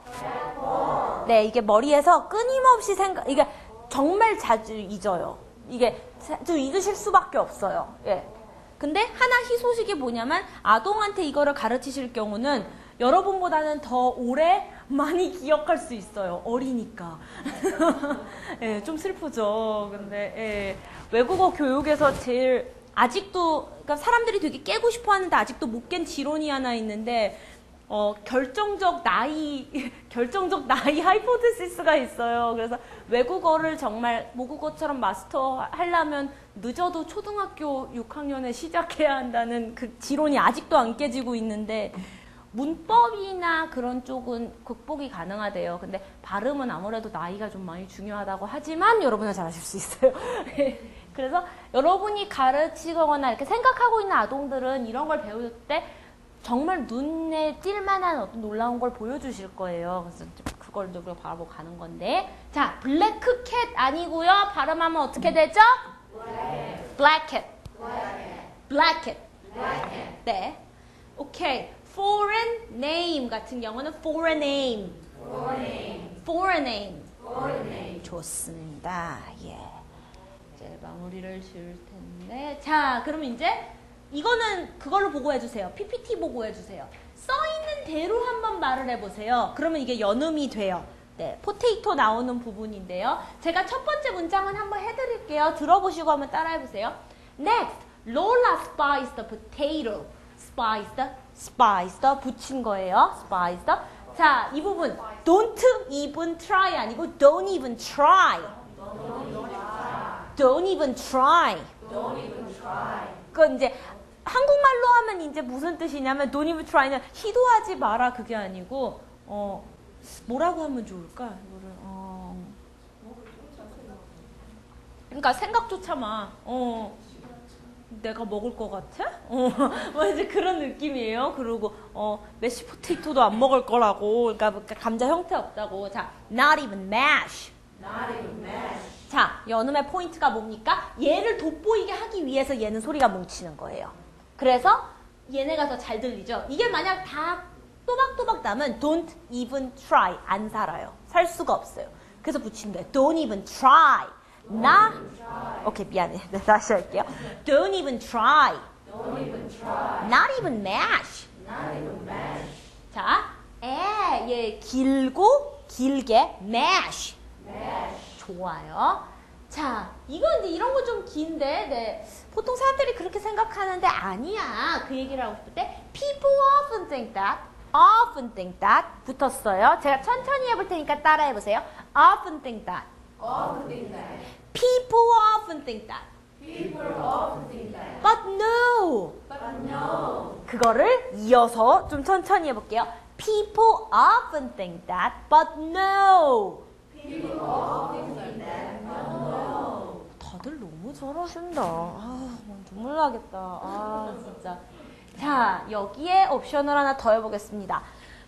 네, 이게 머리에서 끊임없이 이게 정말 자주 잊어요. 이게 자주 잊으실 수밖에 없어요. 예. 근데 하나 희소식이 뭐냐면 아동한테 이거를 가르치실 경우는 여러분보다는 더 오래 많이 기억할 수 있어요. 어리니까. 예, 좀 슬프죠. 근데 예, 외국어 교육에서 제일 아직도 그러니까 사람들이 되게 깨고 싶어 하는데 아직도 못 깬 지론이 하나 있는데 결정적 나이 하이포테시스가 있어요. 그래서 외국어를 정말 모국어처럼 마스터하려면 늦어도 초등학교 6학년에 시작해야 한다는 그 지론이 아직도 안 깨지고 있는데 문법이나 그런 쪽은 극복이 가능하대요. 근데 발음은 아무래도 나이가 좀 많이 중요하다고 하지만 여러분은 잘하실 수 있어요. 그래서 여러분이 가르치거나 이렇게 생각하고 있는 아동들은 이런 걸 배울 때 정말 눈에 띌 만한 어떤 놀라운 걸 보여주실 거예요. 그래서 그걸 누구 바라보고 가는 건데. 자, 블랙캣 아니고요. 발음하면 어떻게 되죠? 블랙캣. 블랙캣. 네. 오케이. foreign name 같은 경우는 foreign name. foreign name. 좋습니다. 예. 이제 마무리를 줄 텐데. 자, 그러면 이제 이거는 그걸로 보고 해주세요. PPT 보고 해주세요. 써있는 대로 한번 말을 해보세요. 그러면 이게 연음이 돼요. 네, 포테이토 나오는 부분인데요. 제가 첫 번째 문장은 한번 해드릴게요. 들어보시고 한번 따라해보세요. Next, Lola spies the potato. spies the 붙인 거예요. spies the. 자, 이 부분 don't even try 아니고 don't even try. don't even try. 그건 이제 한국말로 하면 이제 무슨 뜻이냐면 don't even try는 시도하지 마라 그게 아니고 뭐라고 하면 좋을까? 이거를 그러니까 생각조차 마. 내가 먹을 것 같아? 뭐 이제 그런 느낌이에요. 그리고 메시 포테이토도 안 먹을 거라고. 그러니까 감자 형태 없다고. 자, not even mash. 자, 연음의 포인트가 뭡니까? 얘를 돋보이게 하기 위해서 얘는 소리가 뭉치는 거예요. 그래서 얘네가 더 잘 들리죠. 이게 만약 다 또박또박 나면 don't even try. 안 살아요. 살 수가 없어요. 그래서 붙이는 거예요. don't even try. 오케이, 미안해. 네, 다시 할게요. Don't even try. Not even mash. 자, 얘 길고 길게 mash. 좋아요. 자, 이건 이제 이런 거 좀 긴데, 네. 보통 사람들이 그렇게 생각하는데 아니야. 그 얘기를 하고 싶을 때 people often think that 붙었어요. 제가 천천히 해볼 테니까 따라해보세요. often think that. People often think that. But no. 그거를 이어서 좀 천천히 해볼게요. People often think that, but no. 다들 너무 잘하신다. 눈물 나겠다. 진짜. 자, 여기에 옵션을 하나 더 해보겠습니다.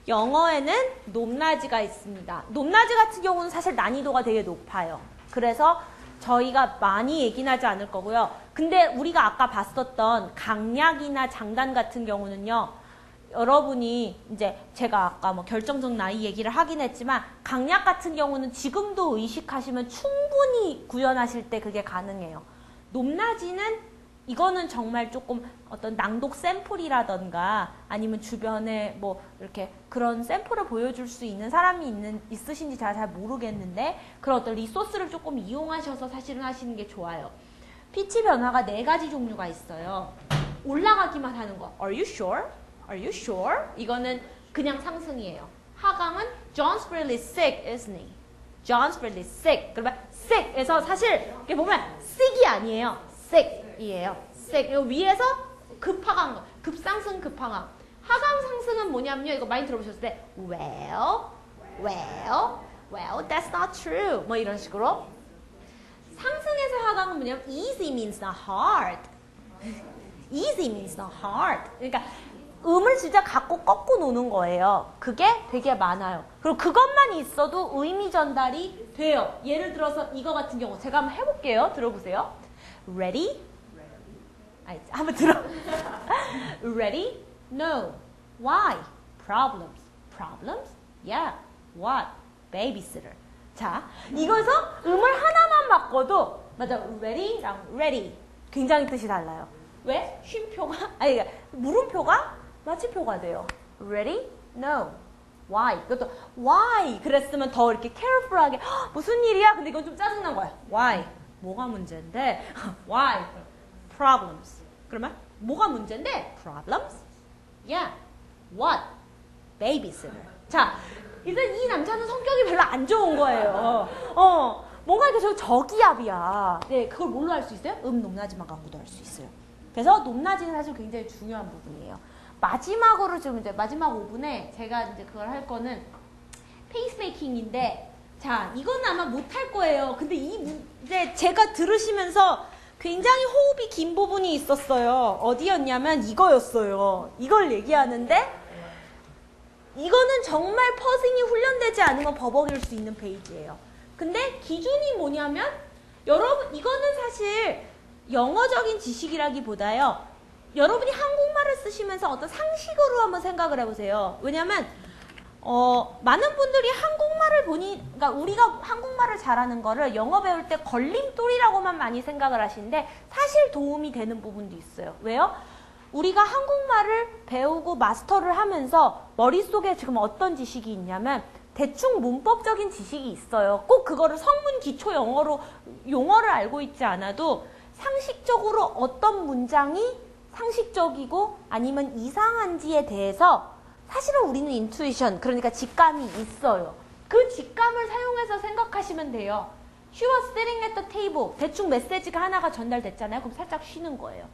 영어에는 높낮이가 있습니다. 높낮이 같은 경우는 사실 난이도가 되게 높아요. 그래서 저희가 많이 얘기는 하지 않을 거고요. 근데 우리가 아까 봤었던 강약이나 장단 같은 경우는요. 여러분이 이제 제가 아까 뭐 결정적 나이 얘기를 하긴 했지만 강약 같은 경우는 지금도 의식하시면 충분히 구현하실 때 그게 가능해요. 높낮이는 이거는 정말 조금 어떤 낭독 샘플이라던가 아니면 주변에 뭐 이렇게 그런 샘플을 보여줄 수 있는 사람이 있으신지 제가 잘 모르겠는데 그런 어떤 리소스를 조금 이용하셔서 사실은 하시는 게 좋아요. 피치 변화가 4가지 종류가 있어요. 올라가기만 하는 거. Are you sure? Are you sure? 이거는 그냥 상승이에요. 하강은 John's really sick, isn't he? John's really sick. 그러면 sick에서 사실 이게 보면 sick이 아니에요. sick이에요. sick. 이거 위에서 급하강, 급상승, 급하강. 하강 상승은 뭐냐면요. 이거 많이 들어보셨을 때 well, that's not true. 뭐 이런 식으로. 상승에서 하강은 뭐냐면 easy means not hard. easy means not hard. 그러니까 음을 진짜 갖고 꺾고 노는 거예요. 그게 되게 많아요. 그리고 그것만 있어도 의미 전달이 돼요. 예를 들어서 이거 같은 경우 제가 한번 해볼게요. 들어보세요. Ready? 한번 들어. Ready? No. Why? Problems. Problems? Yeah. What? babysitter. 자, 이거서 음을 하나만 바꿔도 맞아, ready랑 ready 굉장히 뜻이 달라요. 왜? 쉼표가 아니 그러니까 물음표가 마침표가 돼요. ready? No. Why? 그것도 why 그랬으면 더 이렇게 careful하게 무슨 일이야? 근데 이건 좀 짜증난 거야. Why? 뭐가 문제인데? Why? Problems. 그러면 뭐가 문제인데? Problems? Yeah. What? Babysitter. 자, 일단 이 남자는 성격이 별로 안 좋은 거예요. 뭔가 이렇게 저기압이야. 네, 그걸 뭘로 할 수 있어요? 높낮이만 갖고도 할 수 있어요. 그래서 높낮이는 사실 굉장히 중요한 부분이에요. 마지막으로 지금 이제 마지막 5분에 제가 이제 그걸 할 거는 페이스메이킹인데, 자, 이건 아마 못 할 거예요. 근데 이제 제가 들으시면서 굉장히 호흡이 긴 부분이 있었어요. 어디였냐면 이거였어요. 이걸 얘기하는데 이거는 정말 퍼즐이 훈련되지 않으면 버벅일 수 있는 페이지예요. 근데 기준이 뭐냐면 여러분 이거는 사실 영어적인 지식이라기보다요. 여러분이 한국말을 쓰시면서 어떤 상식으로 한번 생각을 해보세요. 왜냐면 많은 분들이 한국말을 그러니까 우리가 한국말을 잘하는 거를 영어 배울 때 걸림돌이라고만 많이 생각을 하시는데 사실 도움이 되는 부분도 있어요. 왜요? 우리가 한국말을 배우고 마스터를 하면서 머릿속에 지금 어떤 지식이 있냐면 대충 문법적인 지식이 있어요. 꼭 그거를 성문 기초 영어로 용어를 알고 있지 않아도 상식적으로 어떤 문장이 상식적이고 아니면 이상한지에 대해서 사실은 우리는 인투이션, 그러니까 직감이 있어요. 그 직감을 사용해서 생각하시면 돼요. She was sitting at the table. 대충 메시지가 하나가 전달됐잖아요. 그럼 살짝 쉬는 거예요.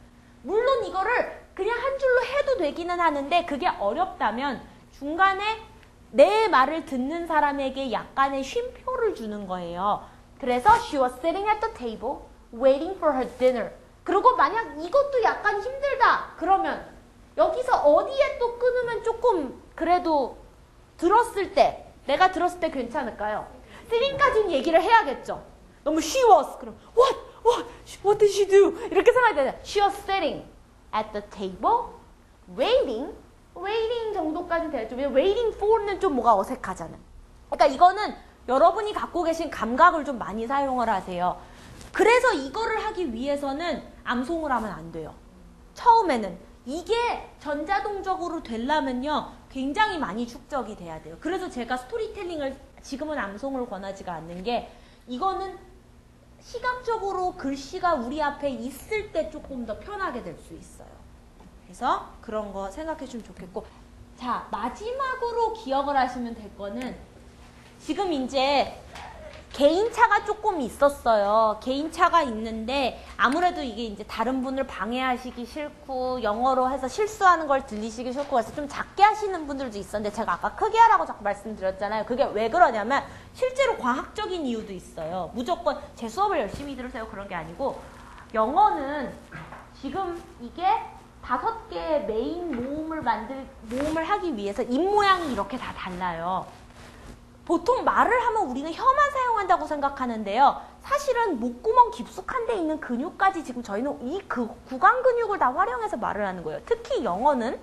물론 이거를 그냥 한 줄로 해도 되기는 하는데 그게 어렵다면 중간에 내 말을 듣는 사람에게 약간의 쉼표를 주는 거예요. 그래서 she was sitting at the table waiting for her dinner. 그리고 만약 이것도 약간 힘들다 그러면 여기서 어디에 또 끊으면 조금 그래도 내가 들었을 때 괜찮을까요? sitting까지는 얘기를 해야겠죠. 너무 she was 그럼 what did she do? 이렇게 생각해야 되잖아요. She was sitting at the table waiting 정도까지 되죠. 왜냐면 waiting for는 좀 뭐가 어색하잖아요. 그러니까 이거는 여러분이 갖고 계신 감각을 좀 많이 사용을 하세요. 그래서 이거를 하기 위해서는 암송을 하면 안 돼요. 처음에는 이게 전자동적으로 되려면요 굉장히 많이 축적이 돼야 돼요. 그래서 제가 스토리텔링을 지금은 암송을 권하지가 않는 게 이거는 시각적으로 글씨가 우리 앞에 있을 때 조금 더 편하게 될 수 있어요. 그래서 그런 거 생각해 주면 좋겠고, 자 마지막으로 기억을 하시면 될 거는 지금 이제 개인차가 조금 있었어요. 개인차가 있는데 아무래도 이게 이제 다른 분을 방해하시기 싫고 영어로 해서 실수하는 걸 들리시기 싫고 해서 좀 작게 하시는 분들도 있었는데 제가 아까 크게 하라고 자꾸 말씀드렸잖아요. 그게 왜 그러냐면 실제로 과학적인 이유도 있어요. 무조건 제 수업을 열심히 들으세요 그런 게 아니고 영어는 지금 이게 5개의 메인 모음을 하기 위해서 입모양이 이렇게 다 달라요. 보통 말을 하면 우리는 혀만 사용한다고 생각하는데요. 사실은 목구멍 깊숙한 데 있는 근육까지 지금 저희는 이 구강 근육을 다 활용해서 말을 하는 거예요. 특히 영어는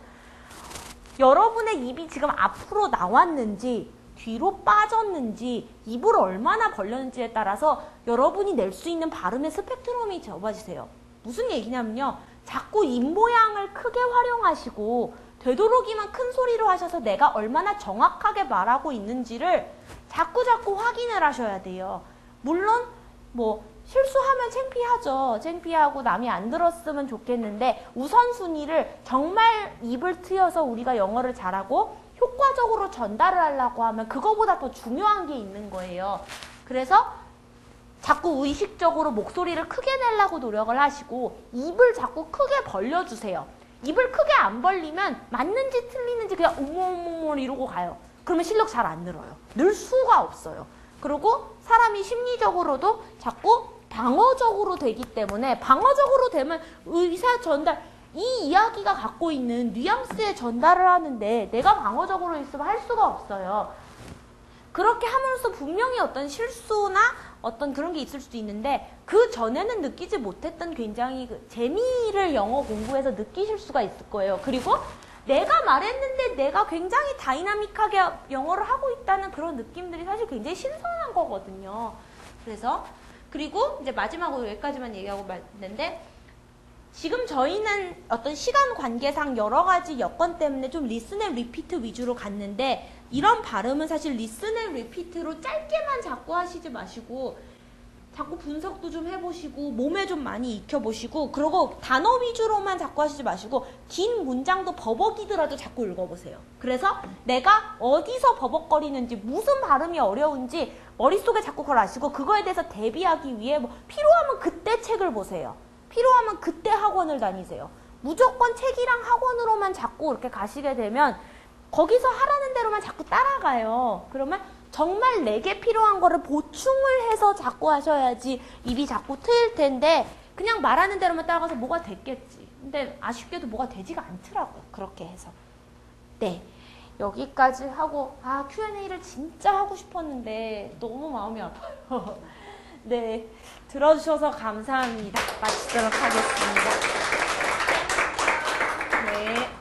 여러분의 입이 지금 앞으로 나왔는지 뒤로 빠졌는지 입을 얼마나 벌렸는지에 따라서 여러분이 낼 수 있는 발음의 스펙트럼이 좁아지세요. 무슨 얘기냐면요. 자꾸 입 모양을 크게 활용하시고 되도록이면 큰 소리로 하셔서 내가 얼마나 정확하게 말하고 있는지를 자꾸 확인을 하셔야 돼요. 물론 뭐 실수하면 창피하죠. 창피하고 남이 안 들었으면 좋겠는데 우선순위를 정말 입을 트여서 우리가 영어를 잘하고 효과적으로 전달을 하려고 하면 그거보다 더 중요한 게 있는 거예요. 그래서 자꾸 의식적으로 목소리를 크게 내려고 노력을 하시고 입을 자꾸 크게 벌려주세요. 입을 크게 안 벌리면 맞는지 틀리는지 그냥 어머머머 이러고 가요. 그러면 실력 잘 안 늘어요. 늘 수가 없어요. 그리고 사람이 심리적으로도 자꾸 방어적으로 되기 때문에 방어적으로 되면 의사 전달, 이 이야기가 갖고 있는 뉘앙스의 전달을 하는데 내가 방어적으로 있으면 할 수가 없어요. 그렇게 함으로써 분명히 어떤 실수나 어떤 그런 게 있을 수도 있는데 그 전에는 느끼지 못했던 굉장히 재미를 영어 공부에서 느끼실 수가 있을 거예요. 그리고 내가 말했는데 내가 굉장히 다이나믹하게 영어를 하고 있다는 그런 느낌들이 사실 굉장히 신선한 거거든요. 그래서 그리고 이제 마지막으로 여기까지만 얘기하고 말는데 지금 저희는 어떤 시간 관계상 여러 가지 여건 때문에 좀 리슨 앤 리피트 위주로 갔는데 이런 발음은 사실 리슨 앤 리피트로 짧게만 자꾸 하시지 마시고 자꾸 분석도 좀 해보시고 몸에 좀 많이 익혀보시고 그리고 단어 위주로만 자꾸 하시지 마시고 긴 문장도 버벅이더라도 자꾸 읽어보세요. 그래서 내가 어디서 버벅거리는지 무슨 발음이 어려운지 머릿속에 자꾸 그걸 아시고 그거에 대해서 대비하기 위해 뭐 필요하면 그때 책을 보세요. 필요하면 그때 학원을 다니세요. 무조건 책이랑 학원으로만 자꾸 이렇게 가시게 되면 거기서 하라는 대로만 자꾸 따라가요. 그러면 정말 내게 필요한 거를 보충을 해서 자꾸 하셔야지 입이 자꾸 트일 텐데 그냥 말하는 대로만 따라가서 뭐가 됐겠지. 근데 아쉽게도 뭐가 되지가 않더라고요. 그렇게 해서. 네. 여기까지 하고 Q&A를 진짜 하고 싶었는데 너무 마음이 아파요. 네. 들어주셔서 감사합니다. 마치도록 하겠습니다. 네.